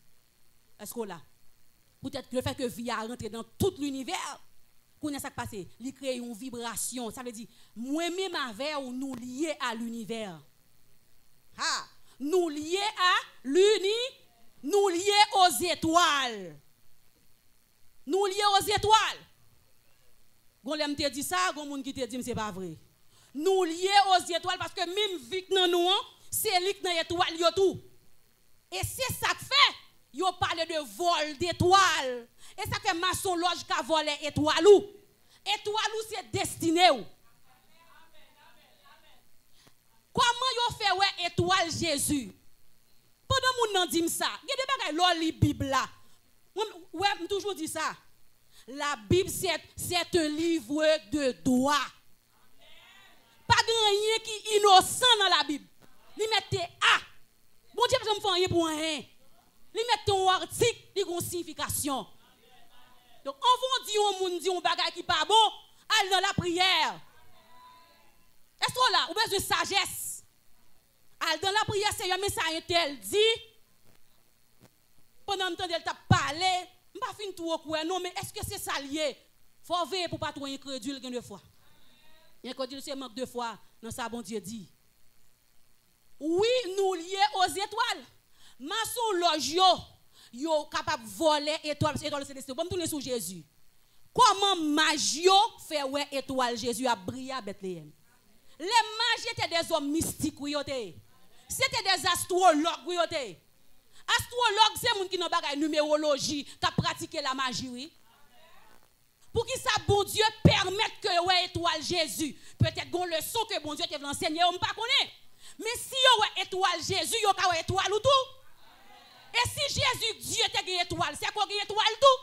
Est-ce que là? Peut-être que le fait que vie a rentré dans tout l'univers, qu'on a ça qui passe, il crée une vibration. Ça veut dire, moi-même avec ou nous liés à l'univers. Ah, nous liés à l'univers, nous liés aux étoiles. Nous liés aux étoiles. Gon l'aime te dit ça, gon moun qui te dit c'est pas vrai. Nous liés aux étoiles parce que même vie dans nous, c'est lui qui dans l'étoile yo tout. Et c'est ça que fait. Yo parle de vol d'étoiles. Et ça fait maçon loge qui a volé étoile ou. Étoile ou c'est destiné ou. Comment yo fait ouais étoile Jésus? Pendant moun nan dit ça. Il y a des bagages lo li Bible là. Ouais, m toujours dit ça. La Bible c'est un livre de droit. Pas rien qui innocent dans la Bible. Li mette A. Bon Dieu me fait rien pour rien. Li mette un article, li gon signification. Donc on va dire au monde dit un bagage qui pas bon, allez dans la prière. Est-ce que là, ou besoin de sagesse? Allez dans la prière, Seigneur, mais ça tel dit pendant temps elle t'a parlé, m'pas fin tout au coin non mais est-ce que c'est ça lié? Faut veiller pour pas trop incrédule gain de fois. Incrédule c'est manque de foi dans ça bon Dieu dit. Oui, nous liés aux étoiles. Maçon loge yo capable voler étoile céleste. Bon tourner sur Jésus. Comment magio fait ouais étoile Jésus a brillé à Bethléem. Les mages étaient des hommes mystiques c'était des astrologues Astrologue c'est moun qui nan bagay numérologie qui a pratiqué la magie oui. Pour qui ça bon Dieu permette que ouais étoile Jésus. Peut-être gon leçon que bon Dieu te enseigner on pas connaît. Mais si yo ouais étoile Jésus yo ka ouais étoile ou tout. Et si Jésus, Dieu te gagne étoile, c'est quoi gagne étoile tout?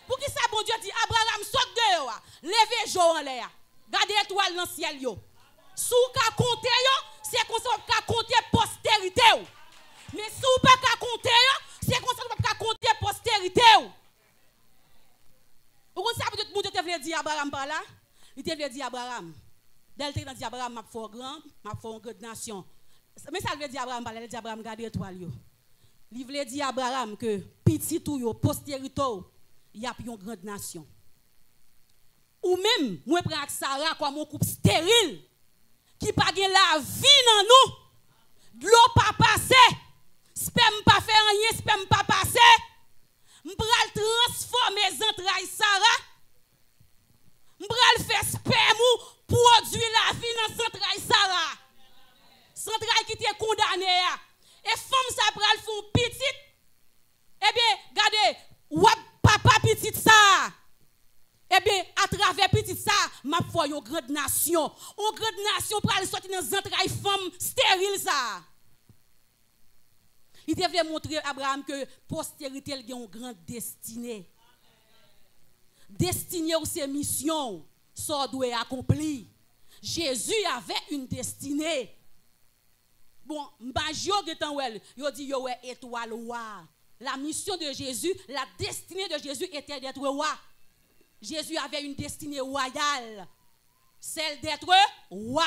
Pour qui ça, bon Dieu dit, Abraham, saute de yo, levez jo en l'air, gardez étoile dans le ciel yo. Sou ka compter yo, c'est comme ça ka compter postérité yo. Mais sou pas ka compter yo, c'est comme ça ka compter postérité yo. Vous savez peut-être bon Dieu te veut dire Abraham par là? Il te veut dire Abraham. Dès te dit Abraham m'a fait grand, m'a fait une grande nation. Mais ça veut dire Abraham par là, il dit Abraham garde étoile yo. Il voulait dire à Abraham que petit tout yo postérité y a une grande nation. Ou même moi prends Sarah comme un couple stérile qui pas gen la vie dans nous. De l'eau pas passer, sperme pas faire rien, sperme pas passer. M'pral transformer les entrailles Sarah. M'pral faire sperme produire la vie dans entrailles Sarah. Entrailles qui était condamné. Et femme ça pral font petite. Eh bien, regardez, wap papa petite ça. Eh bien, à travers petite ça, m'a foi une grande nation. Une grande nation pral sortir dans entrailles femme stérile ça. Il devait montrer à Abraham que postérité a une grande destinée. Destinée ou ses missions, ça doit accomplir. Jésus avait une destinée. Bon, m'bajio getan wel, yo dit yo ouais étoile roi. La mission de Jésus, la destinée de Jésus était d'être roi. Jésus avait une destinée royale. celle d'être roi.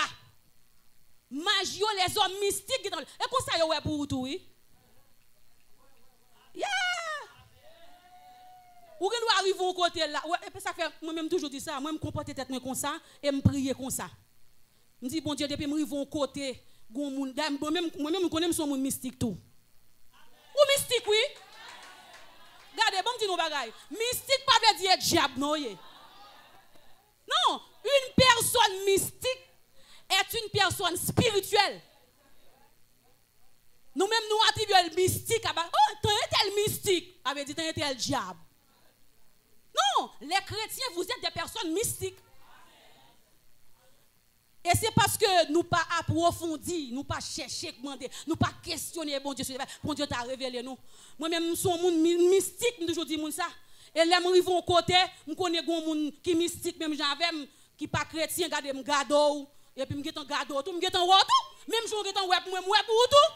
Magio, les hommes mystiques. Et comme ça, vous pour tout, oui? Yeah! Ou nous arrivons au côté là. Et ça fait, moi-même toujours dit ça. Moi, je me comporte tête comme ça et me prier comme ça. Je me dis, bon Dieu, depuis que je arrive au côté, moi-même, je connais son monde mystique tout. Ou mystique, oui? Regardez, bon, je dis nos bagailles. Mystique, pas veut dire diable, non? Non, une personne mystique est une personne spirituelle. Nous-mêmes, nous attribuons le mystique. Oh, t'es un tel mystique. Avait dit, t'es un tel diable. Non, les chrétiens, vous êtes des personnes mystiques. Et c'est parce que nous pas approfondir, nous pas chercher, demander, nous pas questionner, bon Dieu t'a révélé nous. Moi-même, je suis un monde mystique, je toujours dis ça. Et là, je arrive au côté, je connais un monde qui est mystique, même j'avais, qui pas chrétien, regardez, je garde, et puis je garde tout, je garde tout, même je garde web, moi pour tout.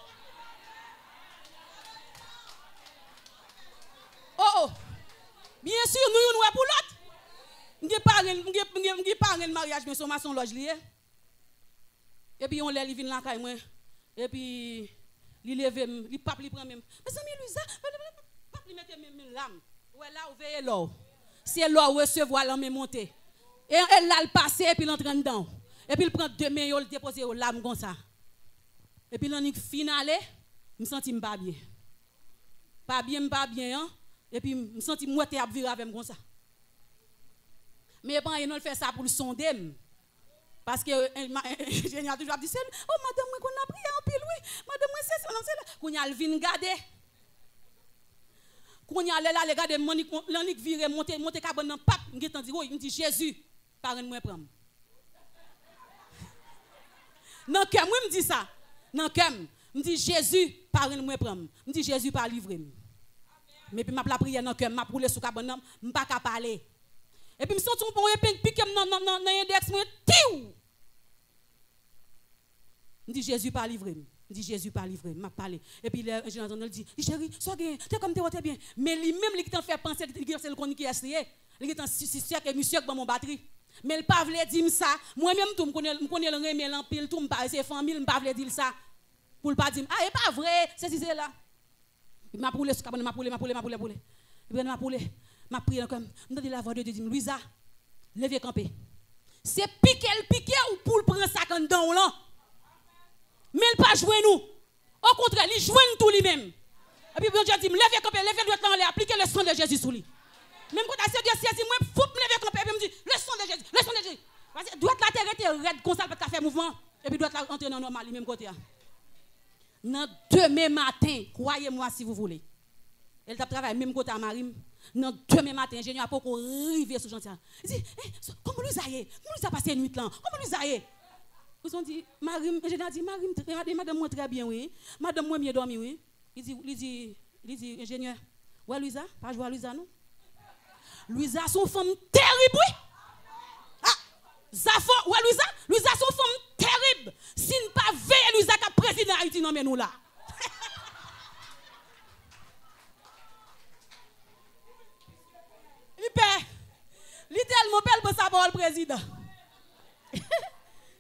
Oh, bien sûr, nous pour l'autre. Je parle de mariage, mais c'est son loge lié. Et puis on l'a vient là caille moi. Et puis il lève, il pape il prend même. Mais ça me Luisa, pape il mettait même l'âme. Ouais là ou veille là. C'est là recevoir l'âme monter. Et elle là le passer et puis l'entrer dedans. Et puis il prend deux mains, il le déposer au l'âme comme ça. Et puis l'année finale, me senti pas bien. Pas bien hein. Et puis me senti moitié à virer avec comme ça. Mais pas il non fait ça pour le sonder. Parce que j'ai toujours dit oh madame moi qu'on a prié en pile oui madame moi c'est ça qu'on a le vin garder qu'on a là les garder l'anique virer monter cabane dans pape m'getan dit oh il me dit Jésus parrain moi prendre non cœur moi me dit ça non cœur me dit Jésus parrain moi prendre me dit Jésus pas livrer mais puis m'a la prière dans cœur m'a rouler sous cabane m'pas ka parler. Et puis, je me sens un épingle piqué dans l'index. Je dis Jésus pas livré. Je dis Jésus pas livré. Je parle. Et puis, j'ai entendu dire chérie, sois bien, tu es comme tu es bien. Mais lui-même, il t'a fait penser que c'est le connu qui est essayé. Il est en si et monsieur dans mon batterie. Mais il pas voulu dire ça. Moi-même, je connais le remède l'empile, tout, c'est famille, je pas voulu dire ça. Pour ne pas dire, ah, c'est pas vrai, c'est là. Il m'a poulé, m'a poulé. Il m'a poulé. Ma prière comme nous dit la voix de Dieu dit Louisa levez camper c'est piquer ou pour le prendre ça quand dedans là mais il pas jouer nous au contraire il joue tout lui-même et puis Dieu dit levez camper levez droite là appliquer le sang de Jésus sur lui même quand Dieu saisi moi faut me lever camper et puis me dit le sang de Jésus parce que droite là t'es raide comme ça pour faire mouvement et puis droite là entrer dans normal lui même côté dans demain matin croyez-moi si vous voulez elle t'a travaillé même côté à Marim. Non, demain matin, ingénieur a pas qu'on arrive sur chantier. Il dit, comment nous aille? Comment nous a passé nuit là? Comment nous aille? Ils ont dit, Marim, ingénieur a dit, Marim, madame moi très bien, oui. Madame moi bien dormi, oui. Il dit, ingénieur, ouais, Louisa, pas jouer à Louisa, non? Louisa, son femme terrible, oui. Ah, Zafon, ouais, Louisa, son femme terrible. Si ne pas veille, Louisa, qui président Haïti, non, mais nous là. Littéralement, père pour sa parole président.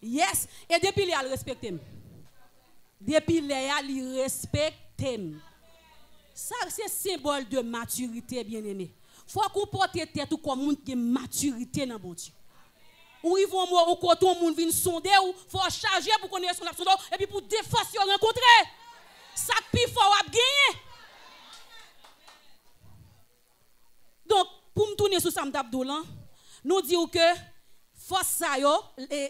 Yes. Et depuis, il a respecté. Depuis, il a respecté. Ça, c'est symbole de maturité, bien aimé. Il faut qu'on porte tête comme monde qui a maturité dans bon Dieu. Ou ils vont au côté où monde vient sonder ou faut charger pour connaître son action et puis pour défense rencontrer. Ça puis faut gagner. Donc pour me tourner sur Sam Dabdoulan, nous disons que force ça yo,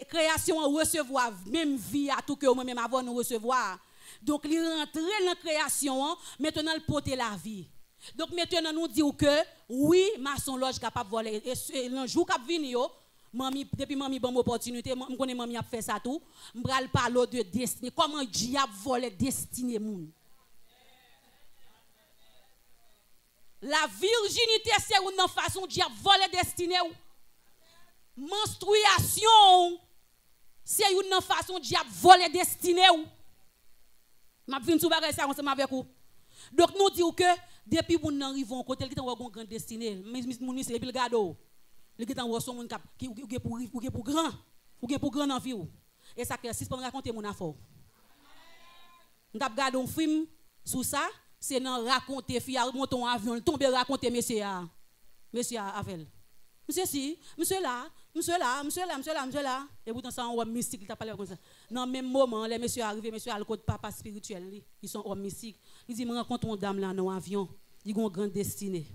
création recevoir même vie à tout que moi-même avant nous recevoir. Donc il rentre dans la création, maintenant il porte la vie. Donc maintenant nous disons que oui, maçon loge capable voler et le jour cap venir Mami, depuis mami bonne opportunité, je connais mami a fait ça tout. Je vais parler de destinée. Comment diable vole destinée moun? La virginité c'est une façon diable vole destinée ou. Menstruation c'est une façon diable vole destinée ou. M'a vinn sou bagay ça ensemble avec vous. Donc nous disons que depuis moun nan rivon côté qui t'en une grande destinée, moun c'est puis le gado. Le qui t'en son moun qui pour grand. ou bien pour grand envie ou. Et ça fait 6 pour raconter mon affaire. M't'a regardé un film sur ça, c'est dans raconter fille monter en avion, tomber raconter monsieur Avel. Monsieur si, monsieur là. Et pourtant ça un homme mystique, il t'a parlé comme ça. Dans le même moment, les messieurs arrivés, monsieur à le côté papa spirituel, ils sont hommes mystiques. Il dit me rencontre une dame là dans l'avion, il a une grande destinée.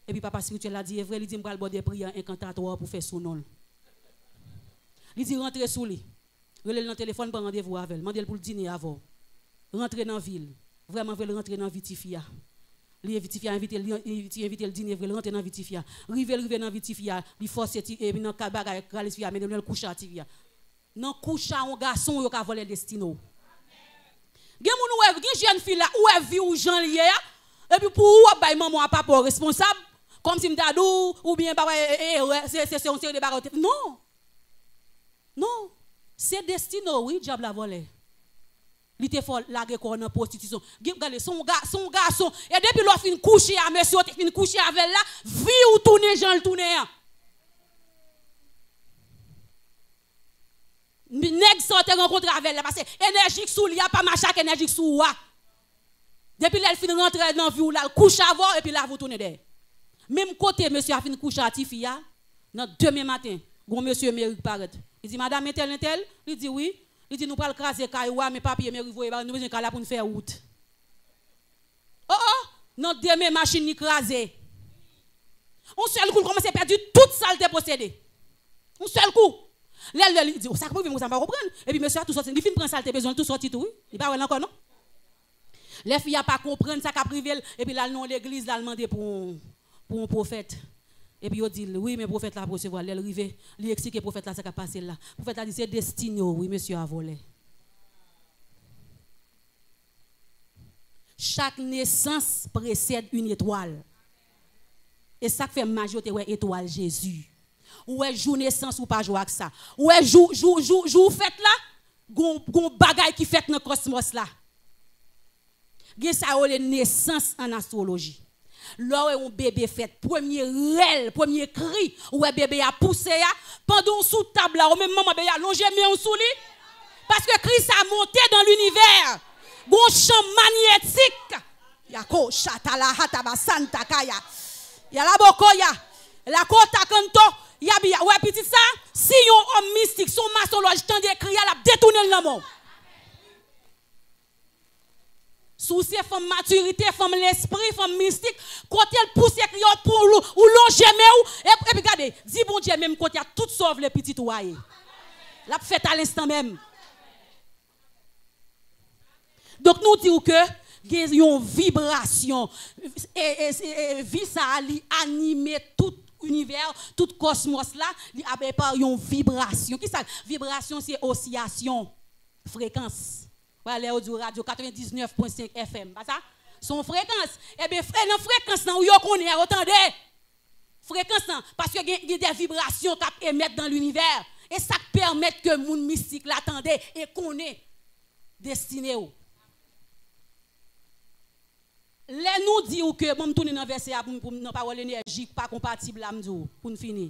Et puis papa spirituel a dit vrai, il dit me va le des prières incantatoires pour faire son nom. Il dit rentrer sous lui. Relève le téléphone pour rendez-vous avec elle, mandel pour le dîner avant. Rentrer dans la ville. Vraiment veut rentrer dans Vitifia. Li Vitifia inviter le dîner, veut rentrer dans Vitifia. Rive dans Vitifia, li force et puis dans Kabara Kalisfia, mais dans le couche à Tivia. Dans couche à un garçon yo ka voler destino. Gen moun ou jeune fille là ou vie ou Jean lié et puis pour ou bay maman à papa responsable comme si m'dadou ou bien papa c'est un série de barotte. Non. Non. C'est destino oui diable la voler. Li te fol la ko dans prostitution. Regardez son garçon et depuis l'on fin coucher à monsieur fin coucher avec là vie ou tourner Jean le tourner. Nèg sorte rencontre avec là parce que énergie sous li a pas marcher avec énergie sous wa. Depuis elle fin rentrer dans vie ou là couche avant et puis là vous tourner derrière. Même côté monsieur a fin coucher à Tifia dans demain matin, gon monsieur Méric paraît. Il dit madame Intel, il dit oui. Il dit nous pral craser cailloua mais papier mais rivoyer nous besoin là pour nous faire route. Oh non demain machine ni craser. On seul coup commence à perdre toute saleté possédée. Un seul coup. Il dit ça peut ça pas comprendre et puis monsieur a tout sorti, il fin prend saleté besoin tout sorti tout oui. Il pas encore non. Les filles a pas comprendre ça qu'a privé et puis là non l'église là demander pour un prophète. Et puis il dit oui mais prophète là pour recevoir l'arrivée, il explique prophète là ça qui a passé là. Prophète a dit c'est destiné oui monsieur a volé. Chaque naissance précède une étoile. Et ça fait majorité ouais étoile Jésus. Ouais jour naissance ou pas jouer avec ça. Ouais jour fête là, gon bagaille qui fait dans cosmos là. Gen ça les naissance en astrologie. Là où un bébé fait premier rêle, premier cri, où un bébé a poussé pendant sous table là, ou même maman bébé a longé mais on sous lit parce que Christ a monté dans l'univers. Gon champ magnétique. Yako chatala hataba santa kaya. Ya la bokoya. La kota kanto, ya bi ouais petit ça, si yon homme mystique, son maçonloge tande crier la détourner le nom. Souci femme maturité, femme l'esprit, femme mystique, côté elle pousse crier pour ou longer mais et puis regardez, dis bon Dieu même côté a tout sauve les petites ouaille. La fait à l'instant même. Donc nous disons que il y a une vibration et vie ça animer tout univers, tout cosmos là, il y a une vibration. Qui ça? Vibration c'est oscillation, fréquence. Voilà, audio radio 99.5 FM, pas ça? Son fréquence. Eh bien, dans fréquence là où yo connaît, entendez? Fréquence là parce que il y a des vibrations qui émettent dans l'univers et ça permet que monde mystique l'attendait et connaît destiné ou. Les nous dit que bon tourner dans verset pour non parole énergique pas compatible là pour nous finir.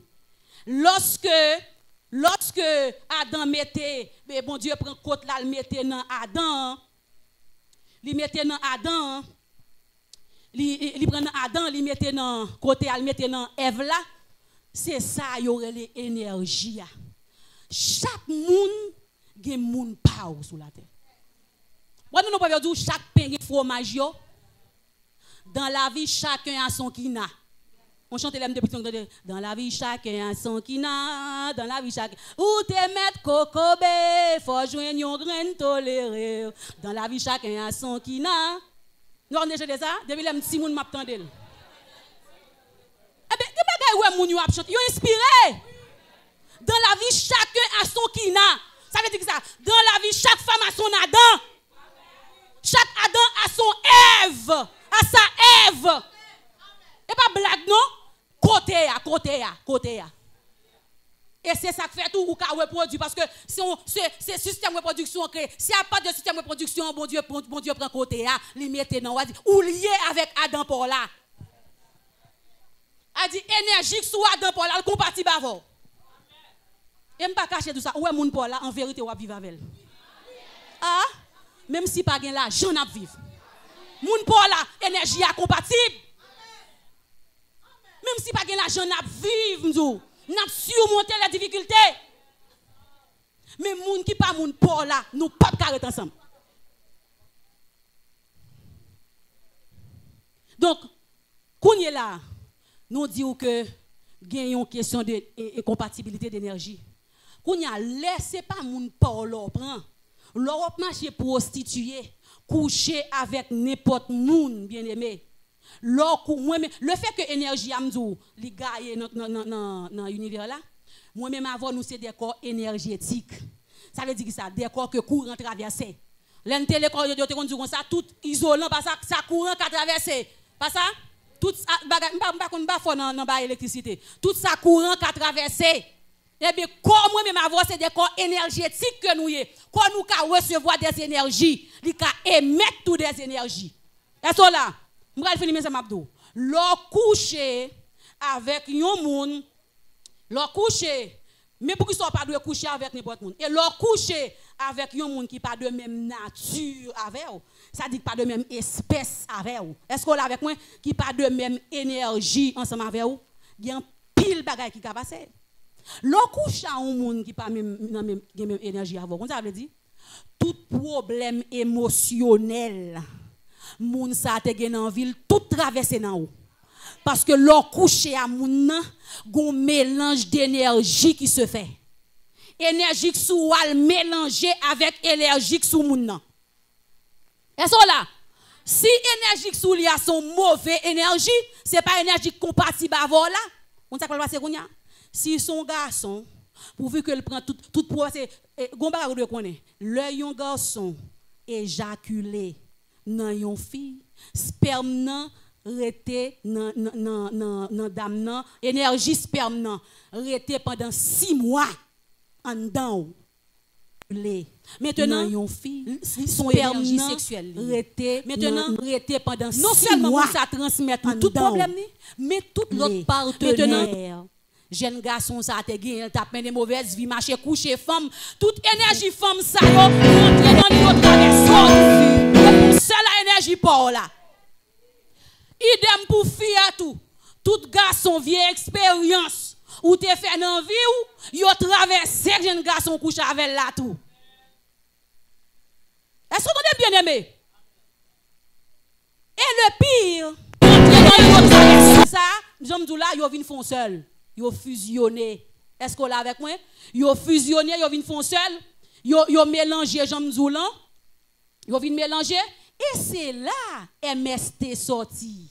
Lorsque Adam mettait bon Dieu prend côte là le mettait dans Adam, il mettait dans Adam, il prend Adam, il mettait dans côté il mettait dans Ève là, c'est ça y aurait les énergies. Chaque monde gen monde power sur la terre. Moi nous pas dire chaque pain gen fromage yo. Dans la vie, chacun a son kina. On chante les depuis dans la vie, chacun a son kina. Dans la vie, chacun. Ou te mettre cocobe, faut joindre un grain toléré. Dans la vie, chacun a son kina. Nous on déjà ça, depuis les petits moun m'attendent. Eh bien, des bagages ouais moun yo ap chante, yo inspiré. Dans la vie, chacun a son kina. Ça veut dire que ça. Dans la vie, chaque femme a son Adam. Chaque Adam a son Ève. À sa Ève. Et pas blague non? Côté. Et c'est ça qui fait tout ou ka reproduire parce que c'est système de reproduction créé. S'il n'y a pas de système de reproduction, bon Dieu prend côté a, li mette non, ou lié avec Adam pour là. A dit énergique sous Adam pour là, compatible avant. Et me pas cacher tout ça. Ouais moun Paul là en vérité ou vivre avec elle. Ah, même si pas gain l'argent n'a vivre. Moun Paul là énergie est compatible. Même si pas gain l'argent n'a vivre nous. N'a surmonter les difficultés. Mais moun qui pas moun Paul là, nous pas carré ensemble. Donc, quand est là, nous disons que il y a une question de compatibilité d'énergie. Quand y a laissé pas moun Paul prend, l'Europe marcher prostituer, coucher avec n'importe moun bien-aimé. Le fait que l'énergie amdou li gagne dans l'univers là, moi-même avant nous c'est des corps énergétiques. Ça veut dire que ça des corps que courant traverser. L'un télécorps de te comme ça tout isolant pas ça courant qu'a traverser. Pas ça tout pas fort dans ba électricité. Tout ça courant qu'a traverser. Eh bien comme moi-même avant c'est des corps énergétiques que nous y. Quand nous ca recevoir des énergies, li ca émettre toutes des énergies. Est-ce là? M'gal finir mes amabdou. Leur coucher avec yon moun, leur coucher, mais pour qu'ils soient pas de coucher avec n'importe monde. Et leur coucher avec yon moun qui pas de même nature avec ou, ça dit pas de même espèce avec ou. Est-ce qu'on là avec moi qui pas de même énergie ensemble avec ou? Il y a un pile bagay qui ka passer. Leur coucher à un monde qui pas même énergie avec vous. Ça veut dire tout problème émotionnel moun sa te gen en ville tout traverser dans ou parce que leur coucher à moun nan gon mélange d'énergie qui se fait énergie sou al mélanger avec énergie sou moun nan est-ce là si énergie sou li a son mauvais énergie c'est pas énergie compatible avec là on ça va passer kounya si son garçon pourvu que il prend tout pour c'est gon bagay de connaît le yon garçon éjaculé nan yon fille sperme nan rete nan dame nan énergie sperme nan rete pendant 6 mois en dedans maintenant yon fille son énergie sexuelle rete maintenant rete pendant 6 mois non seulement ça transmettre tout problème mais tout l'autre partenaire jeune garçon ça te gen t'a peine mauvaise vie marcher coucher femme toute énergie femme ça yo rentrer dans l'autre traverse c'est la énergie pour là. Idem pour fille à tout garçon vieille expérience ou te fait dans vie ou yo traversé jeune garçon couche avec là tout. Est-ce que vous êtes bien aimé? Et le pire, ça, j'aime dire là, yo vinn font seul, yo fusionné. Est-ce que là avec moi? Yo fusionné, yo vinn font seul, yo mélangé j'aime dire là. Yo vinn mélanger. Et c'est là MST sorti.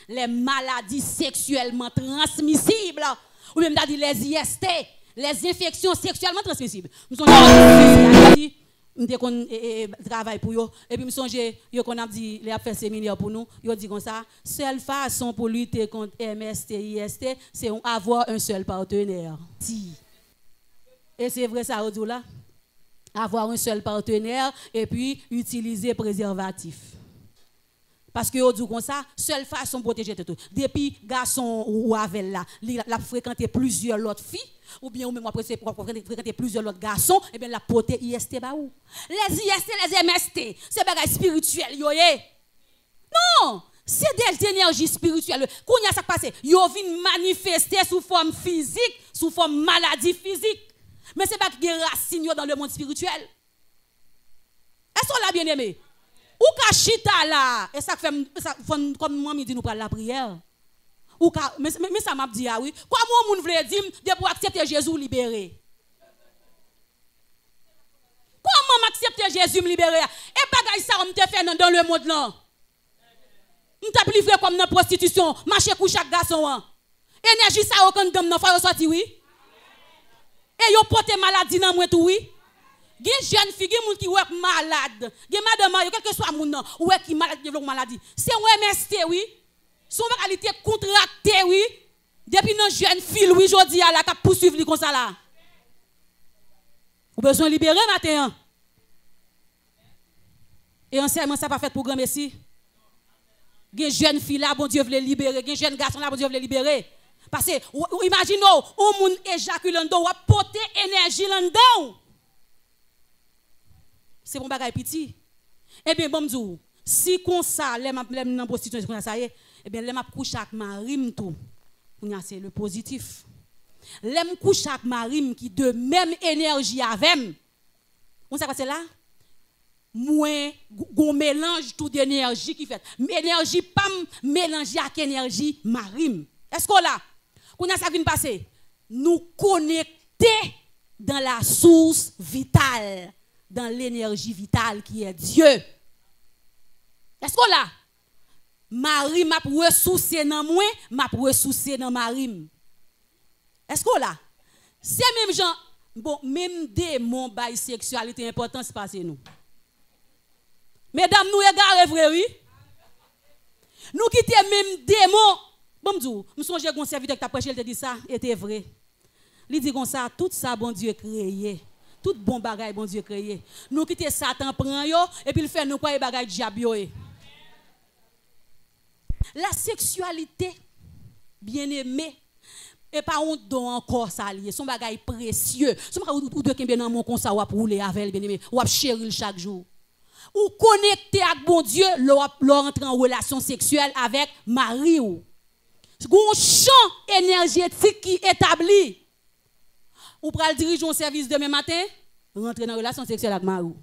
Les maladies sexuellement transmissibles. Ou même les IST, les infections sexuellement transmissibles. Nous sommes travail pour eux. Et puis, nous sommes qu'on a dit, les a fait séminaire pour nous. Ils ont dit comme ça, seule façon pour lutter contre MST, IST, c'est avoir un seul partenaire. Et c'est vrai ça, on là. Avoir un seul partenaire et puis utiliser préservatif. Parce que on dit comme ça, seule façon de protéger tout. Depuis garçon ou avec là, la fréquenter plusieurs autres filles ou bien ou même après fréquenter plusieurs autres garçons et bien la protéger IST ba ou. Les IST, les MST, c'est bagay spirituel yo yé. Non, c'est des énergies spirituelles. Quand y a ça passé, yo vinn manifester sous forme physique, sous forme maladie physique. Mais c'est pas qu'il y a racine dans le monde spirituel. Est-ce qu'on l'a bien aimé? Ou ka chita là, et ça fait comme moi me dit nous parler la prière. Ou ka mais ça m'a dit ah oui, comment moun vle dire de pour accepter Jésus libéré? Comment m'accepter Jésus me libérer? Et bagay ça on te fait dans le monde là. On t'a livré comme dans prostitution, marcher coucher chaque garçon. Énergie ça aucun dame nan faut sorti oui. Et yo porte maladie dans moi tout oui. Gen jeune fille moun qui wè malade. Gen madame yo quel que soit moun nan, wè qui malade développe maladie. C'est un MST oui. Son qualité contracté oui. Depuis nos jeunes filles oui jodi a la ka poursuivre li comme ça là. Ou besoin libérer matin. Et enseignement ça pas fait pour grand messie. Gen jeune fille là bon Dieu veut libérer, gen jeune garçon là bon Dieu veut libérer. Parce que, imaginez, un monde éjacule en dedans, ou porter énergie en dedans. C'est bon bagay petit. Eh bien, bon, m'dou, si comme ça, les m'a dans prostitution, ça y est, eh bien, les m'a couché avec marim tout. C'est le positif. Les m'a couché avec marim qui de même énergie avec. On sait quoi c'est là? Moins gon mélange tout d'énergie qui fait. Énergie pas mélanger avec énergie marim. Est-ce qu'on là? Qu'on a ça vient passer? Nous connecter dans la source vitale, dans l'énergie vitale qui est Dieu. Est-ce qu'on là? Marie m'a ressourcé dans moi, m'a ressourcé dans Marie. Est-ce qu'on là? C'est même gens, bon, même démon bail sexualité important c'est passer nous. Mesdames, nous égarons vrai oui. Nous quittons même démon. Bon m'dou, me songe gon serviteur qui t'a prêché, il te dit ça, était vrai. Il dit comme ça, tout ça bon Dieu créé. Tout bon bagay bon Dieu créé. Nous quittons Satan prend yo et puis il fait nous quoi bagay diable yo. La sexualité, bien-aimé, et pas un don encore ça lié, son bagay précieux. Son bagay ou de kembe nan mon kon sa ou rouler avec bien-aimé, ou chérir chaque jour. Ou connecter avec bon Dieu, leur entrer en relation sexuelle avec Marie ou. Un champ énergétique qui établi. Ou pral diriger un service demain matin, rentrer dans relation sexuelle avec Marie.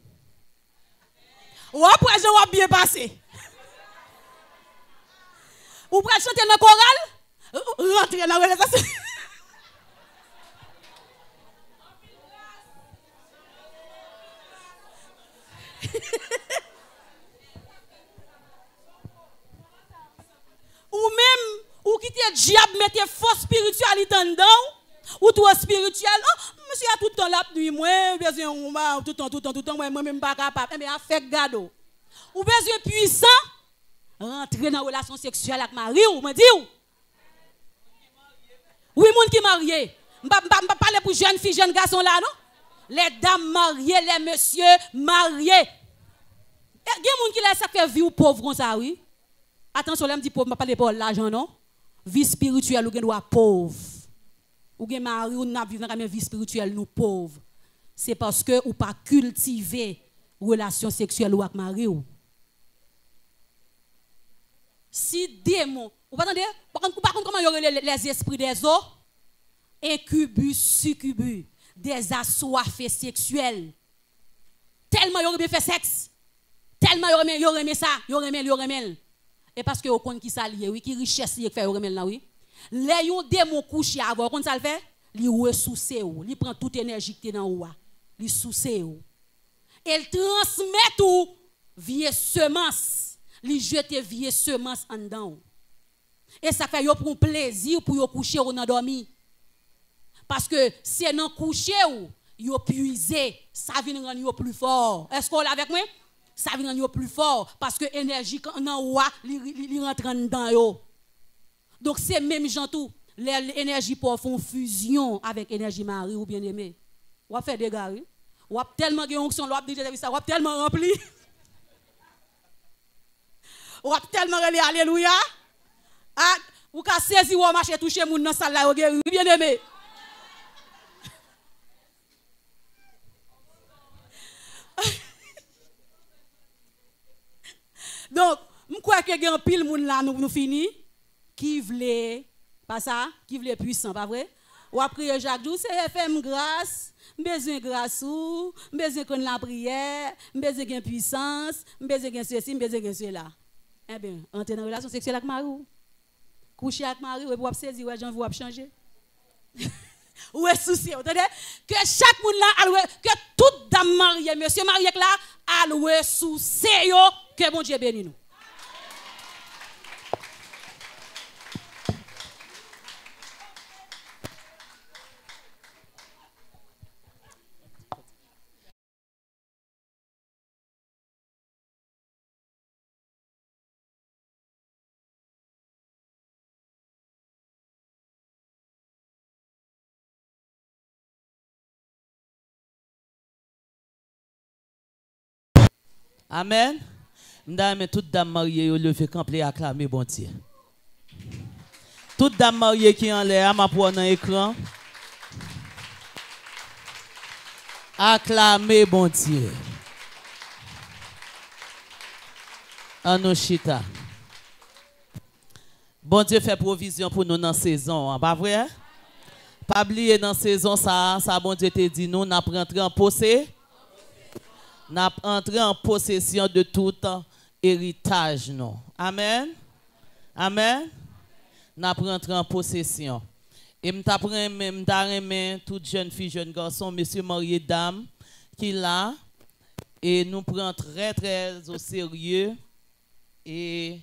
Ou après je vais bien passer. Ou pral chanter dans chorale, rentrer dans relation. Ou même, ou qui te diable mette fausse spiritualité dedans, ou toi spirituel, oh, monsieur a tout le temps la nuit, moi, besoin tout le temps, moi, même pas capable, mais fait gado. Ou besoin puissant, rentrer dans une relation sexuelle avec Marie, ou me dit, oui, moun qui marié, m'pa parler pour jeunes filles, jeunes garçons là, non? Les dames mariées, les messieurs mariés. Il y a des gens qui laissent faire vie ou pauvre comme ça, oui. Attention, là, me dit pauvre, je ne parle pas de l'argent, non? Vie spirituelle, ou doit pauvre. Ou gen mari, ou n'a vivre dans la vie spirituelle, nous pauvres. C'est parce que ou pas cultiver relation sexuelle ou avec mari ou. Si démon, ou pas entendez? Par contre, comment y aurait les esprits des eaux? Incubus, succubus, des assoiffés sexuels. Tellement y aurait bien fait sexe. Tellement y aurait ça, y aurait. Et parce que vous connaissez qui ça lié, oui, qui richesse qui fait remel là, oui. Les yon démon couché avant, quand ça le fait, li ressource ou, li prend toute énergie qui est dans ou, li souce ou. Elle transmet tout vieille semence, li jette vieille semence en dedans. Et ça fait yo pour plaisir pour yo coucher ou nan dormi. Parce que c'est nan coucher ou, yo puiser, ça vient rendre yo plus fort. Est-ce qu'on est avec moi? Ça vient rendre plus fort parce que l'énergie nan ou li rentre dedans yo. Donc c'est même gens tout, l'énergie pour font fusion avec l'énergie Marie ou bien-aimé. Ou a fait des gars, ou a tellement de onction, ou a déjà ça, ou a tellement rempli. Ou a tellement relé alléluia. Ah, ou ka saisi ou marcher toucher moun dans salle là bien-aimé. Donc, je crois que y a un pile moun là nous fini qui voulait pas ça, qui voulait puissant, pas vrai? Ou après Jacques Dou, c'est FM grâce, besoin grâce ou, besoin qu'on la prière, besoin de puissance, besoin de ceci, besoin de cela. Eh bien, entrer dans une relation sexuelle avec Marie, coucher avec Marie, ou pour saisir, ou j'en veux changer. Ou est souci, vous entendez? Que chaque monde là, que toute dame mariée, monsieur marié là, alloué sous yo, que bon Dieu bénisse nous. Toute dame mariée qui en l'air, m'a pour dans l'écran. Acclamez bon Dieu. Anoshita. Bon Dieu fait provision pour nous dans la saison, pas vrai? Pas oublier dans la saison, ça bon Dieu te dit, nous n'avons rentré en possession. Nous entré en possession de tout héritage. Non. Amen. Amen. Nous rentré en possession. Et je t'apprends toute jeune fille, jeune garçon, monsieur, marié, dame, qui là. Et nous prenons très, très au sérieux. Et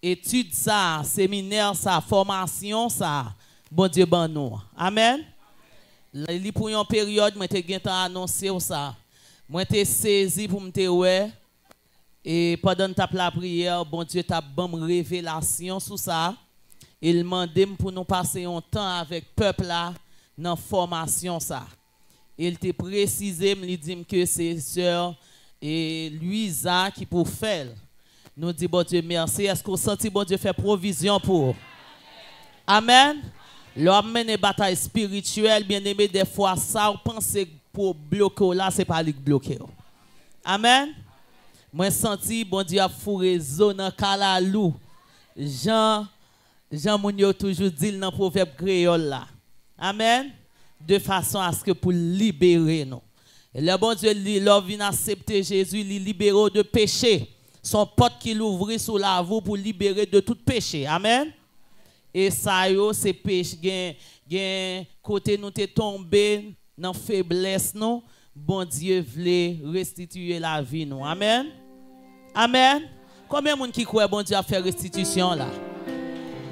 étude ça, séminaire ça, formation ça. Bon Dieu, bon nous. Amen. Li pour une période, moi te annoncé ça. Moi te saisi pour me ouais. Et pendant tape la prière, bon Dieu t'a bonne révélation sur ça. Il m'a demandé pour nous passer un temps avec le peuple là dans formation ça. Il t'a précisé, me dit que c'est sœur et Louisa qui pour faire. Nous dit bon Dieu merci. Est-ce qu'on senti bon Dieu fait provision pour? Amen. L'homme mène une bataille spirituelle, bien aimé, des fois, ça, on pense pour bloquer là, c'est pas lui bloquer. Amen. Moi, senti, bon Dieu a fourré zone kalalou. Jean Mounio toujours dit dans le proverbe créole là. Amen. De façon à ce que pour libérer nous. Et le bon Dieu, l'homme vient accepter Jésus, il libère de péché. Son porte qui l'ouvrit sous la voie pour libérer de tout péché. Amen. Et ça, c'est péché, côté nous t'es tombé dans faiblesse, non? Bon Dieu voulait restituer la vie, nous. Amen. Amen. Combien de monde qui croit bon Dieu a fait restitution là?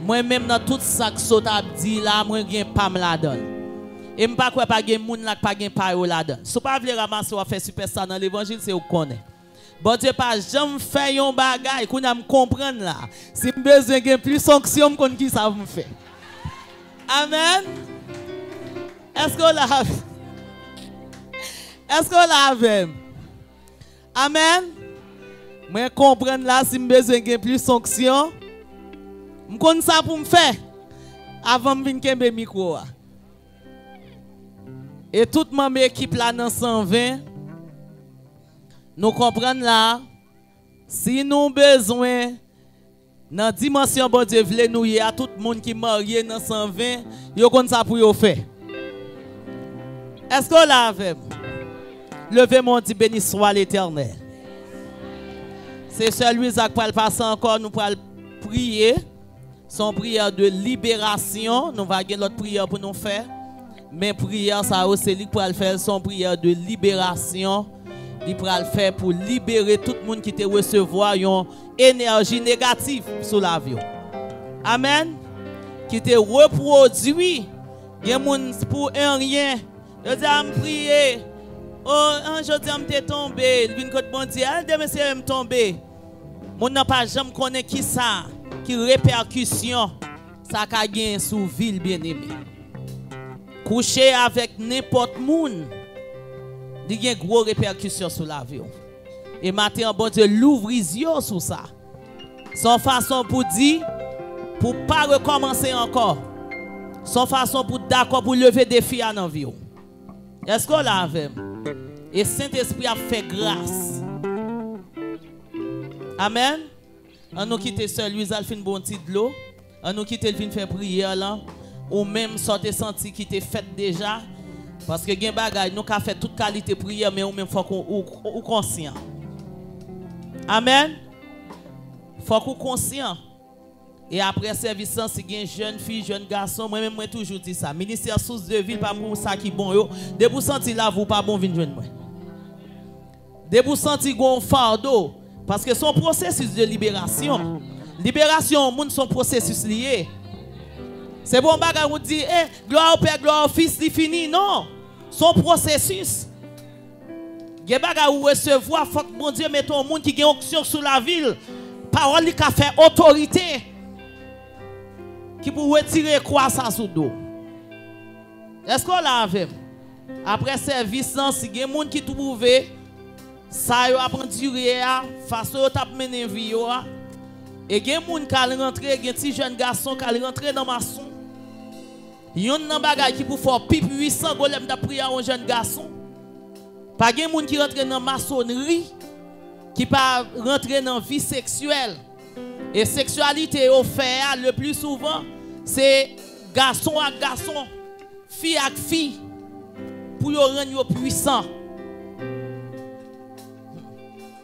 Moi-même, dans tout ça que ça t'a dit là, moi, je pas me la donne. Et je ne crois pas que moun là pas gen pa yo la donne. Si vous pas voulez ramasser ou faire super ça dans l'évangile, c'est vous connaissez. Bon Dieu pas jamais fait un bagay qu'on a me comprendre là. Si besoin de plus sanction qu'on qui ça me fait. Amen. Est-ce qu'on l'a? Est-ce qu'on l'a? Amen. Moi comprendre là si besoin de plus sanction. Je connais ça pour me faire avant de venir kembe micro. Et toute mon équipe là dans 120 nous comprenons là, si nous avons besoin, dans la dimension bon Dieu voulait nous y a tout le monde qui est marié dans 120, yo kon ça pour yo faire. Est-ce qu'on l'a avec? Levez mon dit béni soit l'Éternel. C'est celui qui va passer encore, nous pour prier. Son prière de libération, nous va gagner l'autre prière pour nous faire. Mais prière ça c'est lui pour faire son prière de libération. Il pourra le faire pour libérer tout le monde qui te recevoir une énergie négative sur la vie. Amen. Qui te reproduit. Il y a des gens pour un rien. Je dis à me prier. Oh, un jour, je suis tombé. Il vient de bon Dieu. Demain, je suis tombé. Je n'a pas jamais connaît qui ça. Qui répercussion. Ça a gagné sous ville bien aimé. Coucher avec n'importe qui. Il y a une grosse répercussion sur la vie. Et maintenant, bon Dieu, l'ouvre les yeux sur ça. Son façon pour dire, pour ne pas recommencer encore. Son façon pour d'accord pour lever des filles dans la vie. Est-ce qu'on l'a avec? Et Saint-Esprit a fait grâce. Amen. On nous quitte seul, Louise Alphine bon petit de l'eau. On nous quitte le faire prière là. Ou même sortez senti qui était fait déjà. Parce que gen bagay nous ka fait toute qualité prière mais ou même faut qu'on conscient. Amen. Faut qu'on conscient. Et après service si gen jeune fille, jeune garçon, moi même moi toujours dit ça. Ministère source de ville pas pour ça qui bon yo. De vous sentir là vous pas bon vinn joindre moi. De vous sentir gon fardeau parce que son processus de libération. Libération monde son processus lié. C'est bon bagay on dit gloire au Père, gloire au Fils, c'est fini non. Son processus. Ge bagay ou recevoir faut que bon Dieu mette un monde qui gagne onction sur la ville. Parole qui a fait autorité. Qui pour retirer quoi ça sous dos. Est-ce qu'on l'a avec? Après service si il y a des gens qui trouvent ça yo a enduré face au tap mené vie yo Et il y a des gens qui rentrent, il y a des petits jeunes garçons qui rentrent dans maçon. Il y a un bagage qui pour faire pipi 800 golem d'après un jeune garçon. Pas de gens qui rentrent dans la maçonnerie, qui pas rentrer dans la vie sexuelle. Et sexualité au fait le plus souvent, c'est garçon à garçon, fille à fille, pour yo rendre puissant.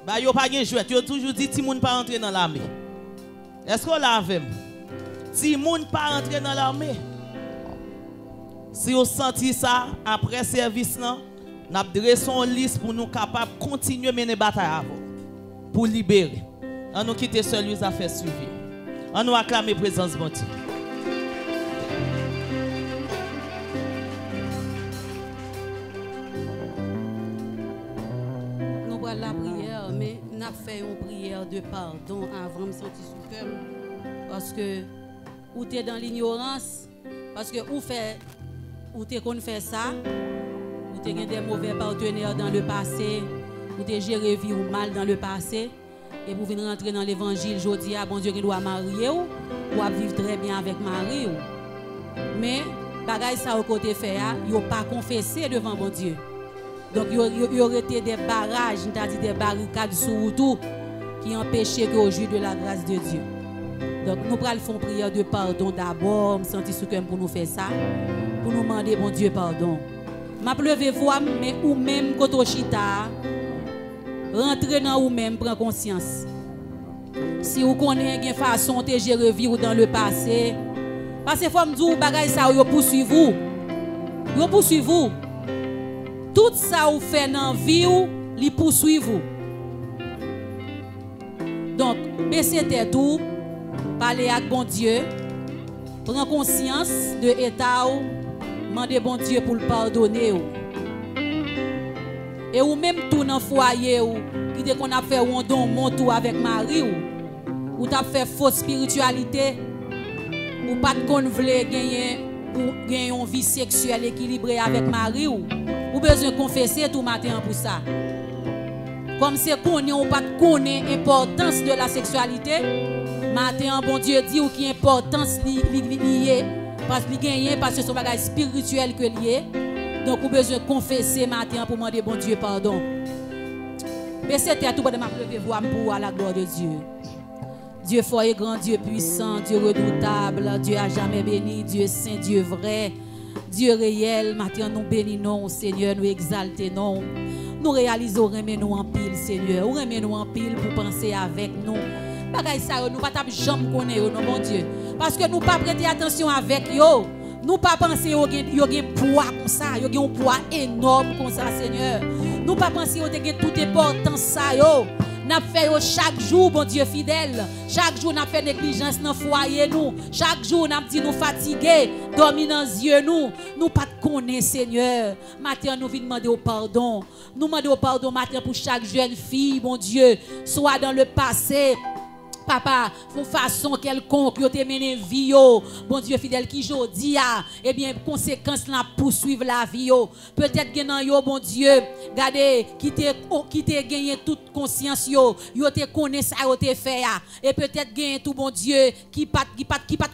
Bah yo pas gen jouet, yo toujours dit ti moun pas rentrer dans l'armée. Est-ce qu'on l'a avec? Ti moun pas rentrer dans l'armée. Si vous sentez ça après service là, n'a dressé une liste pour nous capables de continuer à mener bataille avant pour libérer. On nous quitter celui à faire suivre. On nous acclamer présence de Dieu. Nous voilà la prière, mais nous avons fait une prière de pardon avant de sentir sous cœur. Parce que ou tu es dans l'ignorance, parce que ou tu qu'on fait ça, ou tu as des mauvais partenaires dans le passé, ou tu as géré vie ou mal dans le passé, et pour venir rentrer dans l'évangile, je dis à bon Dieu qu'il doit marier ou à vivre très bien avec Marie. Mais, bagay ça au côté fait, il n'a pas confessé devant bon Dieu. Donc, il y aurait été des barrages, c'est-à-dire des barricades sur tout qui empêchaient que au jus de la grâce de Dieu. Donc, nous prenons une prière de pardon d'abord, me sentir sous cœur pour nous faire ça, pour nous demander, bon Dieu, pardon. Ma pleuve voix, mais ou même quand chita, rentrez dans ou même, prends conscience. Si vous connaissez une façon de gérer vie dans le passé, parce que faut me dire, bagay ça, vous poursuivez vous. Vous poursuivez vous. Tout ça vous fait dans la vie, vous poursuivez vous. Donc, baissez tête tout. Parlez avec bon Dieu, prends conscience de l'état, demandez bon Dieu pour le pardonner. Et ou même tout dans le foyer, qui dit qu'on a fait un don montou avec Marie, ou tu as fait fausse spiritualité, ou pas de qu'on voulait gagner une vie sexuelle équilibrée avec Marie, ou besoin de confesser tout matin pour ça. Comme c'est qu'on ou pas de connaître l'importance de la sexualité. Matin, bon Dieu dit ou qui importance liée parce qu'il gagne parce que c'est un bagage spirituel que lié. Donc vous besoin de confesser matin pour demander bon Dieu pardon. Mais c'était à tout de ma pleuve voix pour à la gloire de Dieu. Dieu fort et grand, Dieu puissant, Dieu redoutable, Dieu à jamais béni, Dieu saint, Dieu vrai, Dieu réel. Matin nous bénissons Seigneur, nous exaltons. Nous réalisons remet nous en pile Seigneur, remet nous en pile pour penser avec nous. Bagay ça nous pas jamais connaître non mon Dieu parce que nous pas prêter attention avec yo, nous pas penser yo gen poids comme ça, yo gen un poids énorme comme ça Seigneur. Nous pas penser yo gen toute importance ça yo. N'a fait chaque jour bon Dieu fidèle. Chaque jour n'a fait négligence dans foyer nous. Chaque jour n'a dit nous fatigués, dormir dans les yeux nous. Nous pas connaître Seigneur. Matin nous venons demander au pardon. Nous demandons au pardon matin pour chaque jeune fille bon Dieu, soit dans le passé. Papa, pour façon quelconque, yo te mené vie yo, bon Dieu fidèle qui jodi a, eh bien conséquence la poursuivre la vie yo. Peut-être que nan yo bon Dieu, regardez qui te gagné toute conscience yo te connaît ça yo te fait et peut-être gagné tout bon Dieu qui pas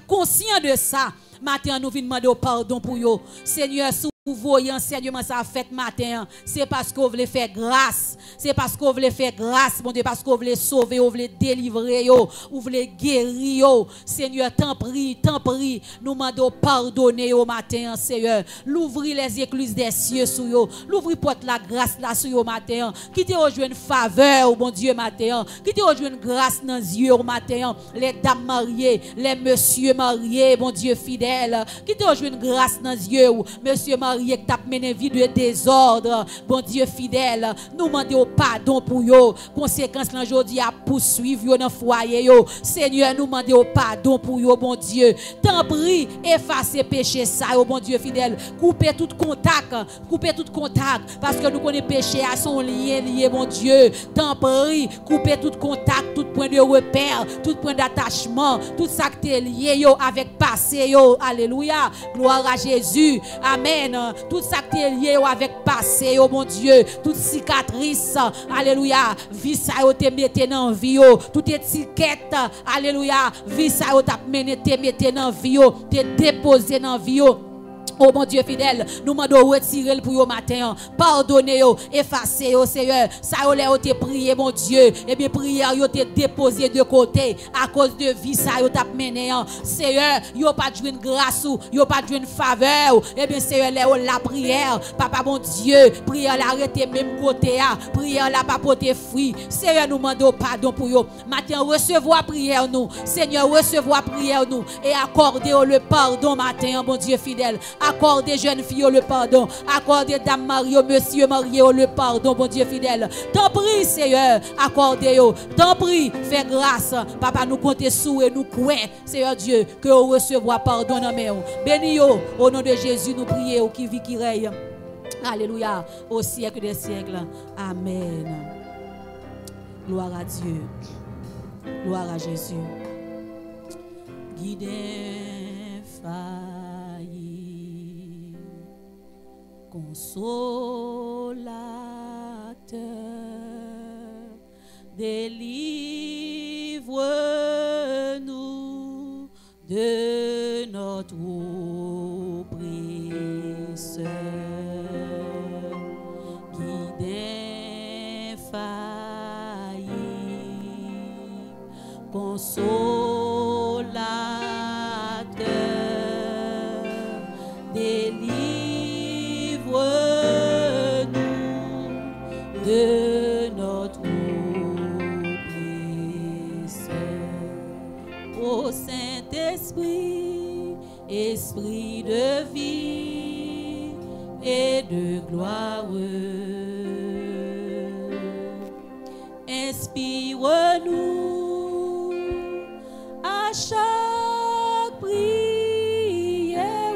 conscient de ça. Matin nous venons demander pardon pour yo. Seigneur, vous voyez enseignement ça fait matin, c'est parce que vous voulez faire grâce, c'est parce que vous voulez faire grâce, mon Dieu, parce que vous voulez sauver, vous voulez délivrer, vous voulez guérir. Seigneur, t'en prie, nous demandons pardonner au matin, Seigneur. L'ouvrir les écluses des cieux sur vous, l'ouvrir porte la grâce là sur vous matin, qui te rejoint une faveur, mon Dieu, matin, qui te rejoint une grâce dans les yeux au matin, les dames mariées, les messieurs mariés, mon Dieu fidèle, qui te rejoint une grâce dans les yeux, monsieur marié qui t'a mené vie de désordre, bon Dieu fidèle, nous demandons pardon pour yo, conséquence l'aujourd'hui à poursuivre yo dans foyer yo. Seigneur, nous demandons pardon pour yo, bon Dieu. T'en prie, effacez péché ça, yo, bon Dieu fidèle, coupez tout contact, parce que nous connaissons péché à son lié, bon Dieu. T'en prie, coupez tout contact, tout point de repère, tout point d'attachement, tout ça qui est lié yo avec passé yo. Alléluia, gloire à Jésus, amen. matin, tout ça qui est lié avec passé, oh mon Dieu, toute cicatrice, alléluia, vie ça te mette dans vie, toute étiquette, alléluia, vie ça t'a mené te mette dans vie, te déposer dans vie. Oh mon Dieu fidèle, nous demandons retirer pour le matin, pardonner, effacer, Seigneur. Ça a été prié, mon Dieu. Et bien, prière, yo te déposé de côté à cause de vie, ça a mené. Seigneur, yo pas de grâce, yo pas de faveur. Et bien, Seigneur, la prière, Papa, mon Dieu, prière, l'arrêter même côté, prière, la pas porter fruit. Seigneur, nous demandons pardon pour yo. Matin, recevoir prière, nous. Seigneur, recevoir prière, nous. Et accorder le pardon, matin, mon Dieu fidèle. Accordez jeunes filles le pardon. Accordez dames mariées, monsieur marié le pardon, bon Dieu fidèle. T'en prie, Seigneur, accordez-yo. T'en prie, fais grâce. Papa, nous comptons sous et nous croyons, Seigneur Dieu, que vous recevoir pardon dans mes. Bénis-yo, au nom de Jésus, nous prions, qui vit, qui règne. Alléluia, au siècle des siècles. Amen. Gloire à Dieu. Gloire à Jésus. Guidez, consolateur, délivre-nous de notre oppresseur, guide infaillible, consolateur, délivre-nous de notre oppresseur. Ô Saint-Esprit, Esprit de vie et de gloire, inspire-nous à chaque prière.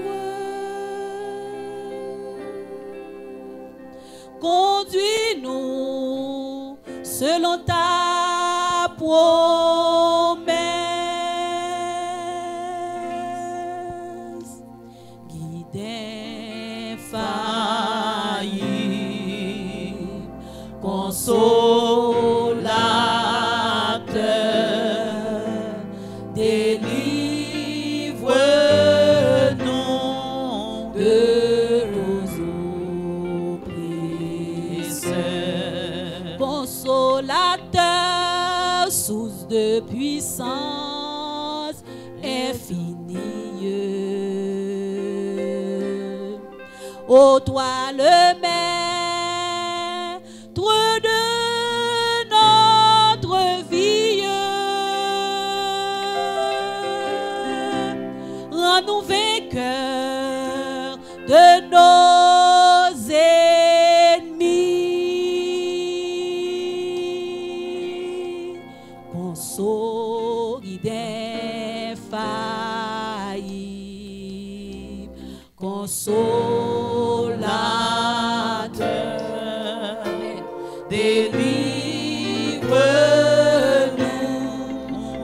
Conduis-nous selon ta promesse. Guide infaillible, consolateur, délivre-nous de nos oppresseurs. Consolateur, source de puissance infinie. Ô toi le maître de notre vie, rends-nous vainqueurs de nos ennemis. Consolide infaillible, consolateur, délivre-nous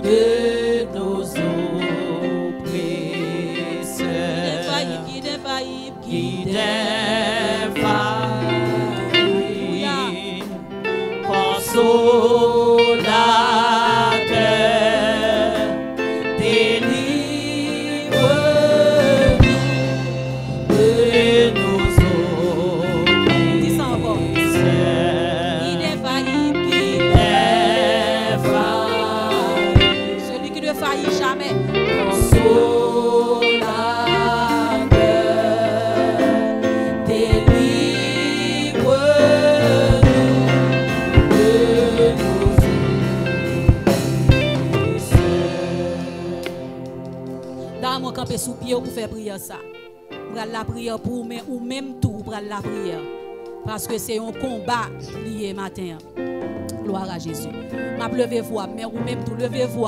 de nos oppresseurs. Guide infaillible, guide infaillible, consolateur, délivre-nous de nos oppresseurs. Guide infaillible, guide infaillible, celui qui ne faillit jamais. Consolateur, délivre-nous de nos oppresseurs. Dans mon campé sous pied pour faire prière ça. Pour la prière pour ou même tout pour la prière. Parce que c'est un combat lié matin. Gloire à Jésus. M'a levez-vous, mais ou même tout levez-vous.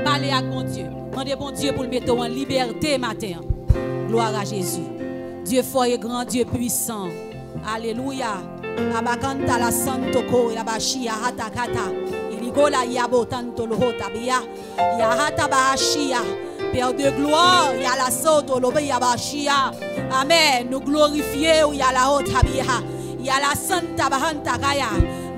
Parlez à mon Dieu. Demandez bon Dieu pour le mettre en liberté matin. Gloire à Jésus. Dieu fort et grand, Dieu puissant. Alléluia. Abakanta la santo ko yabashia hata kata. Iligola yabo tanto lohota bia. Ya hata bahashia. Père de gloire, ya la soto lobe yabashia. Amen. Nous glorifions, il y a la haute habia. Il y a la Santa Bahanta Gaya.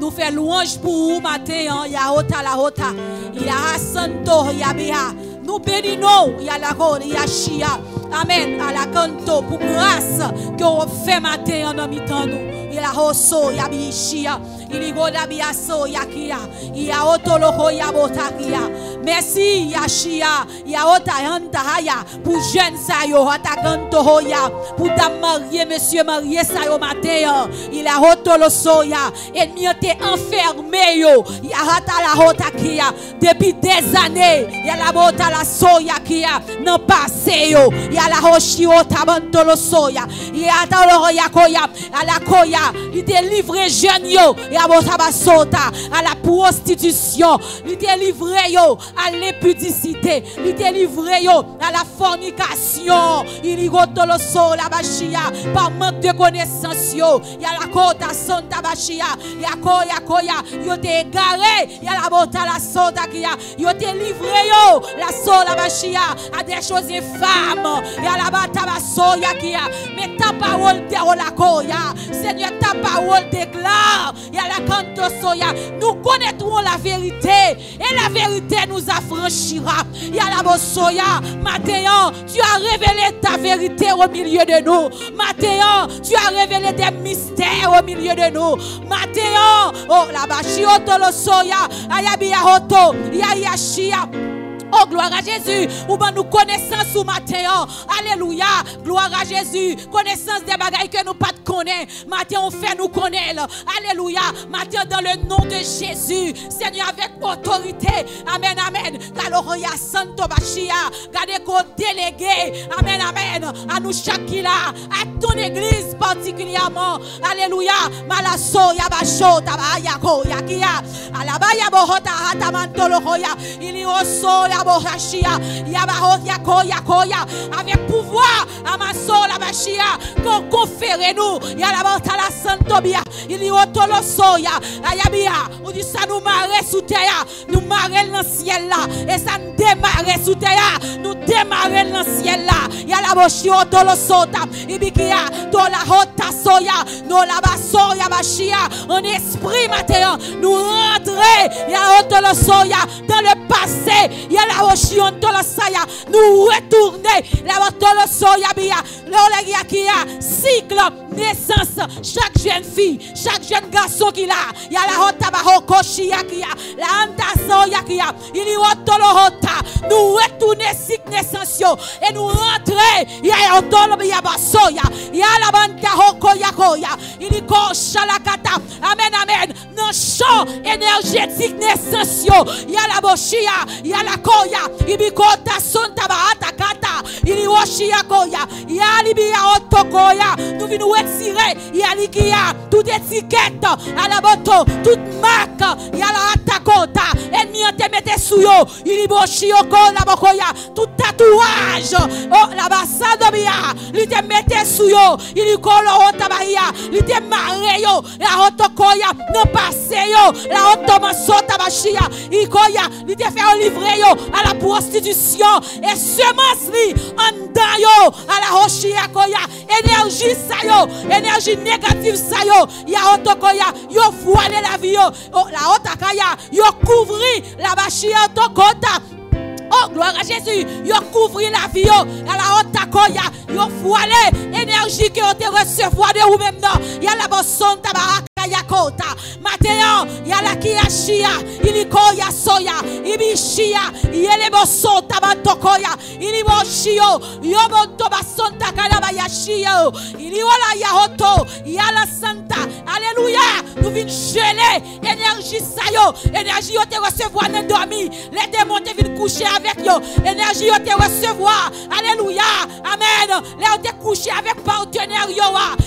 Nous faisons louange pour vous matin. Il y a Ota la Hota. Il y a Santo Yabia. Nous bénissons. Il y a la Rode. Il y a Chia. Amen. À la canto pour grâce que vous fait matin en mi-temps nous. Il y a Hosso Yabishia. Il y a Biaso Yakia. Il y a Otoloko Yabotakia. Merci Yashia. Il y a Otayanta Haya. Pour jeune Sayo. Atakanto Hoya. Pour dame mariée, monsieur marié Sayo matin. Il y a Otolosoya. Ennemi était enfermé. Il y a Hatala Hotakia. Depuis des années. Il y a la Bota la Soya Kia. Non passé. Il y a la Hoshio Tabantolo Soya. Il y a Taloya Koya. À la Koya. Il était livré jeune yo. Il y a Botabasota. À la prostitution. Il était livré yo. À l'épudicité. Il était livré yo. À la fornication. Il y a Tolo So la Bashia. Par manque de connaissance yo. Il y a la Kota Santa Bashia. Il y a Koya. Il était égaré. Il y a la Bota la Sota Kia. Il était livré yo. La Sola Bashia. À des choses femmes. Il y a la Batabasoya Kia. Mais ta parole te la Koya. Seigneur, ta parole déclare. Il y a la Canto Soya. Nous connaîtrons la vérité. Et la vérité nous affranchira. Il y a la Bossoya. Matin, tu as révélé ta vérité au milieu de nous. Matin, tu as révélé des mystères au milieu de nous. Matin, oh la Bachioto lo Soya. Ayabia Hoto. Yayashia. Oh, gloire à Jésus. Ou ben nous connaissance au matin. Alléluia. Gloire à Jésus. Connaissance des bagailles que nous pas de connaître. Matin, on fait nous connaître. Alléluia. Matin, dans le nom de Jésus. Seigneur, avec autorité. Amen, amen. Galoria Santo Bachia. Gardez qu'on délégué. Amen, amen. À nous chacun à ton église particulièrement. Alléluia. Malaso Yabacho Tabaya Koya Kia. Alabaya Bohota Hatamantolo Koya. Il y a avec pouvoir à ma soeur la bachia qu'on confère-nous il y a la bantala santobia il y a tolo soya ayabia on dit ça nous marrer sous terre nous marrer dans ciel là et ça nous démarrer sous terre nous démarrer dans ciel là il y a la bachio tolo sota ibikia to la hota soya no la basoya bachia en esprit matin nous rentrer il y a tolo soya dans le passé il y a la ochion de la saya nous retourner la botolo soya bia l'olegia qui a cycle naissance chaque jeune fille chaque jeune garçon qui a il y a la hota bahoko chia qui a la anta soya qui a il y a tolo hota nous retourner cycle naissance et nous rentrer il y a tolo bia basoya il y a la banta hoko yakoya il y a shalakata amen amen dans champ énergétique naissance il y a la bochia il y a la koya ibikota sonta bahata kata ili washia koya ya libia otokoya nous venons retirer ya likia toute étiquette à la boto toute marque ya la atakota ennemi te mette sous yo ili boshio ko la bokoya tout tatouage oh la basado bia li te mette sous yo ili kolo otabaya li te mare yo la otokoya no passe yo la otomasota bashia ikoya li te fait livrer yo à la prostitution et semence li en dans yo à la rochia koya énergie sa yo énergie négative sa yo ya otokoya yo voiler la vie yo oh, la otakaya yo couvrir la bachia tokota. Oh, gloire à Jésus. Yo couvrir la vie à la haute takoya. Yo voiler énergie que vous te recevoir de vous-même. Il y a la boson tabaraka yakota. Matin, il y a la kiashia. Il y koya soya. Ibishia. Il y a les boson tabantokoya. Il y a boshio. Yo bonto bason takalaba yashio. Il y a la yahoto. Il y a la santa. Alléluia. Nous venons geler énergie sayo. Énergie vous te recevoir dans dormi. Les démons te viennent coucher avec yo, énergie yo te recevoir, alléluia, amen. Là te couché avec partenaire yo,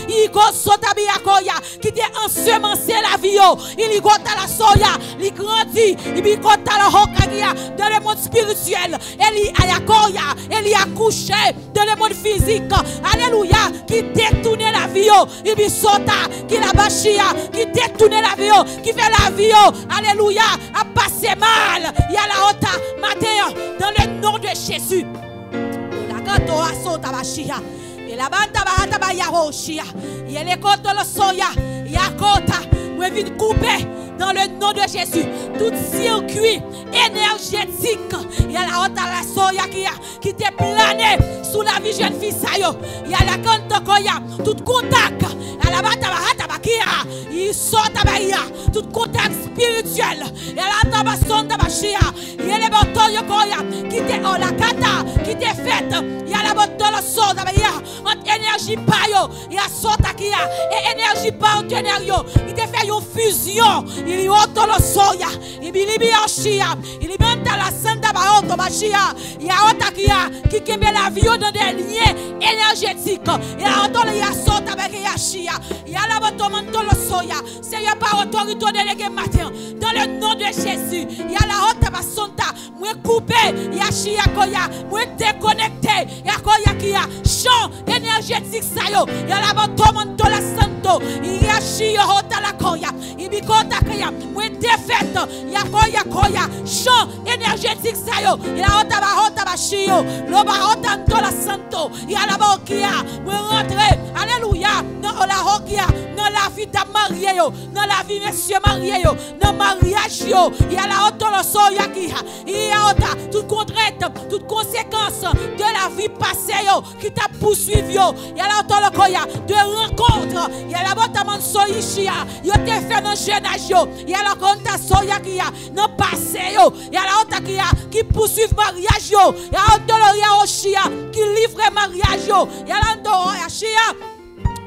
il go sotabia koya, qui te ensemencé la vie yo, il go ta la soya, il grandit, il go ta la hokagia dans le monde spirituel, il ayakoya, il a couché dans le monde physique, alléluia, qui détourne la vie yo, il sota, qui la bachia, qui détourne la vie yo, qui fait la vie yo, alléluia, a passé mal, il y a la hota matin. Dans le nom de Jésus. Et la banda ba ya rochia. Il est contre le soya. Ya kota. Moi viens couper dans le nom de Jésus tout circuit énergétique. Il y a la honte à la soya qui t'est plané sous la vie jeune fille ça yo. Il y a la kanta koya tout contact. À la bata ba kia. Il sort abaya tout contact spirituel. Il y a la tabason tabashia. Il y a les bâtons yo koya qui t'est en la kata qui t'est faite. Il y a la bâton le sort abaya. Entre énergie pa yo. Il y a sort kia et énergie pa entre yo. Il t'est fait une fusion. Il y a auto le soya. Il y a chia. Il y a la sanda ba auto machia. Il y a auto qui kembe la vie dans des liens énergétiques. Il y a auto le sort avec ya chia. Il y a la auto manto le soya. C'est ya pas autorité délégué matin. Dans le nom de Jésus. Il y a la auto ba sonta. Moi couper ya chia koya. Moi déconnecter. Ya koya kia. Champ énergétique ça yo. Il y a la auto manto la santo. Il y a chia auto la koya. Ibikota kaya. Moi défaite. Ya koya. Champ énergétique ça yo. Il y a auto ba chio. Lo ba auto la santo. Il y a la bokia. Moi rentrer. Alléluia. Dans la hokia. Dans la vie de marié yo. Dans la vie monsieur marié yo. Dans mariage yo. Il y a la auto le soya qui a. Il y a auto toute contrainte, toute conséquence de la vie passée yo qui t'a poursuivi yo. Il y a la auto le koya de rencontre. Il y a la botaman soyishia. Yo te fait dans jeune âge yo. Il y a la konta soya qui a dans passé yo. Il y a la auto qui poursuit mariage yo. Il y a la auto le oshia qui livre mariage yo. Il y a la auto ya.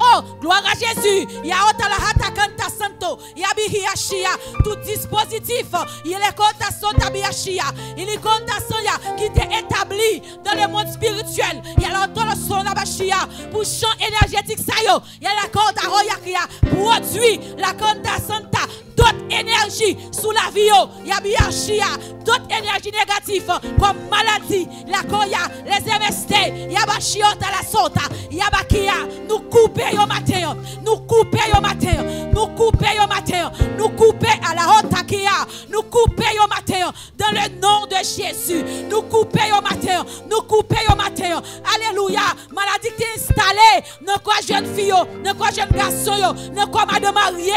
Oh, gloire à Jésus. Il y a la hata kanta santo. Il y a bihiashia. Tout dispositif. Il est konta santa biashia. Il est konta soya qui est établi dans le monde spirituel. Il y a la sona bashia pour champ énergétique sayo. Il y a la konta roya qui a produit la konta santa. D'autres énergies sous la vie. Il y a biashia. D'autres énergies négatives comme maladie, la koya, les MST. Il y a bachiota la sota. Il y a bakia. Nous couper au matin, nous couper au matin, nous couper au matin, nous couper à la haute akia, nous couper au matin, dans le nom de Jésus, nous couper au matin, nous couper au matin, alléluia, maladie qui est installée, dans quoi jeune fille, dans quoi jeune garçon, dans quoi madame mariée,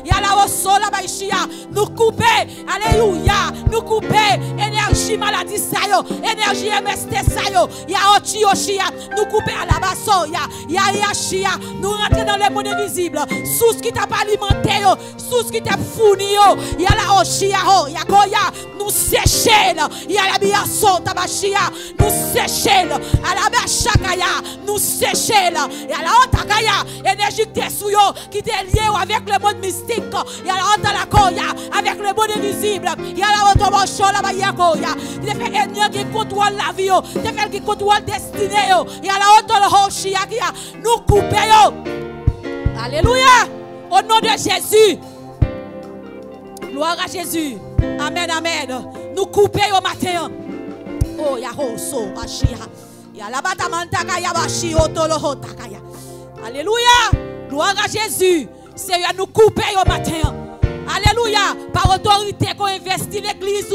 il y a la sola baishia, nous couper, alléluia, nous couper, énergie maladie sayo, énergie MST sayo, il y a ochioshia, nous couper à la basso, il y a yashia, nous rentrer dans le monde invisible. Sous ce qui t'a pas alimenté, sous ce qui t'a fourni, il y a la oshia, il y a koya, nous sécher, il y a la biasso, tabashia, nous sécher, à la bachakaya, nous sécher, il y a la otakaya, énergie qui t'essouille, qui t'est liée avec le monde mystique, il y a la otalakoya, avec le monde invisible, il y a la otomocho, la bayakoya, il y a fait ennemi qui contrôle la vie, il y a fait qui contrôle la destinée, il y a la otolohoshia, nous couper. Alléluia. Au nom de Jésus. Gloire à Jésus. Amen, amen. Nous couper au matin. Oh, ya roso, bashia. Ya la batamanta kaya bashi otolo takaya. Alléluia. Gloire à Jésus. Seigneur, nous couper au matin. Alléluia. Par autorité qu'on investit l'église,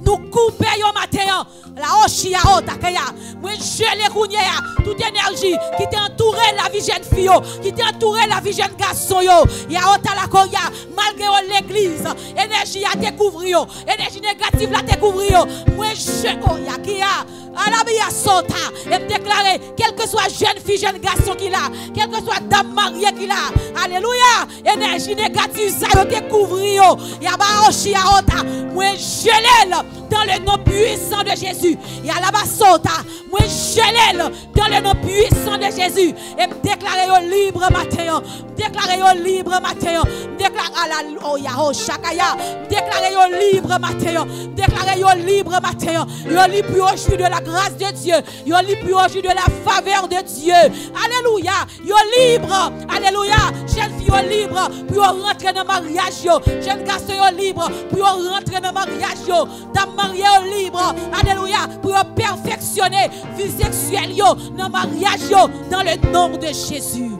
nous couper au matin. La oshia otakaya. Moi je les rougnea toute énergie qui t'a entouré la vie jeune fille, qui t'a entouré la vie jeune garçon yo. Ya otalakoya malgré l'église, énergie à découvrir, énergie négative à découvrir. Moi je ya qui a Alabia sota et me déclarer quel que soit jeune fille, jeune garçon qu'il a, quel que soit dame mariée qu'il a. Alléluia. Énergie négative ça yo découvrir. Ya ba oshia ota. Moi je l'ai dans le nom puissant de Jésus. Il y a la basota. Moi, je l'ai dans le nom puissant de Jésus. Et me déclarer libre matin. Déclarer libre matin. Déclarer à la oya shakaya. Déclarer libre matin. Déclarer libre matin. Yo libre au jus de la grâce de Dieu. Yo libre au jus de la faveur de Dieu. Alléluia. Yo libre. Alléluia. Jeune fille yo libre pour rentrer dans le mariage. Jeune garçon yo libre pour rentrer dans le mariage. Dame mariée libre. Alléluia. Pour perfectionner vie sexuelle yo dans le mariage yo dans le nom de Jésus.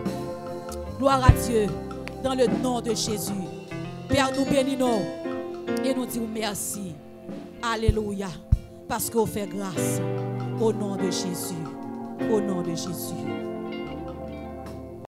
Gloire à Dieu. Dans le nom de Jésus. Père, nous bénissons et nous disons merci. Alléluia. Parce qu'on fait grâce au nom de Jésus. Au nom de Jésus.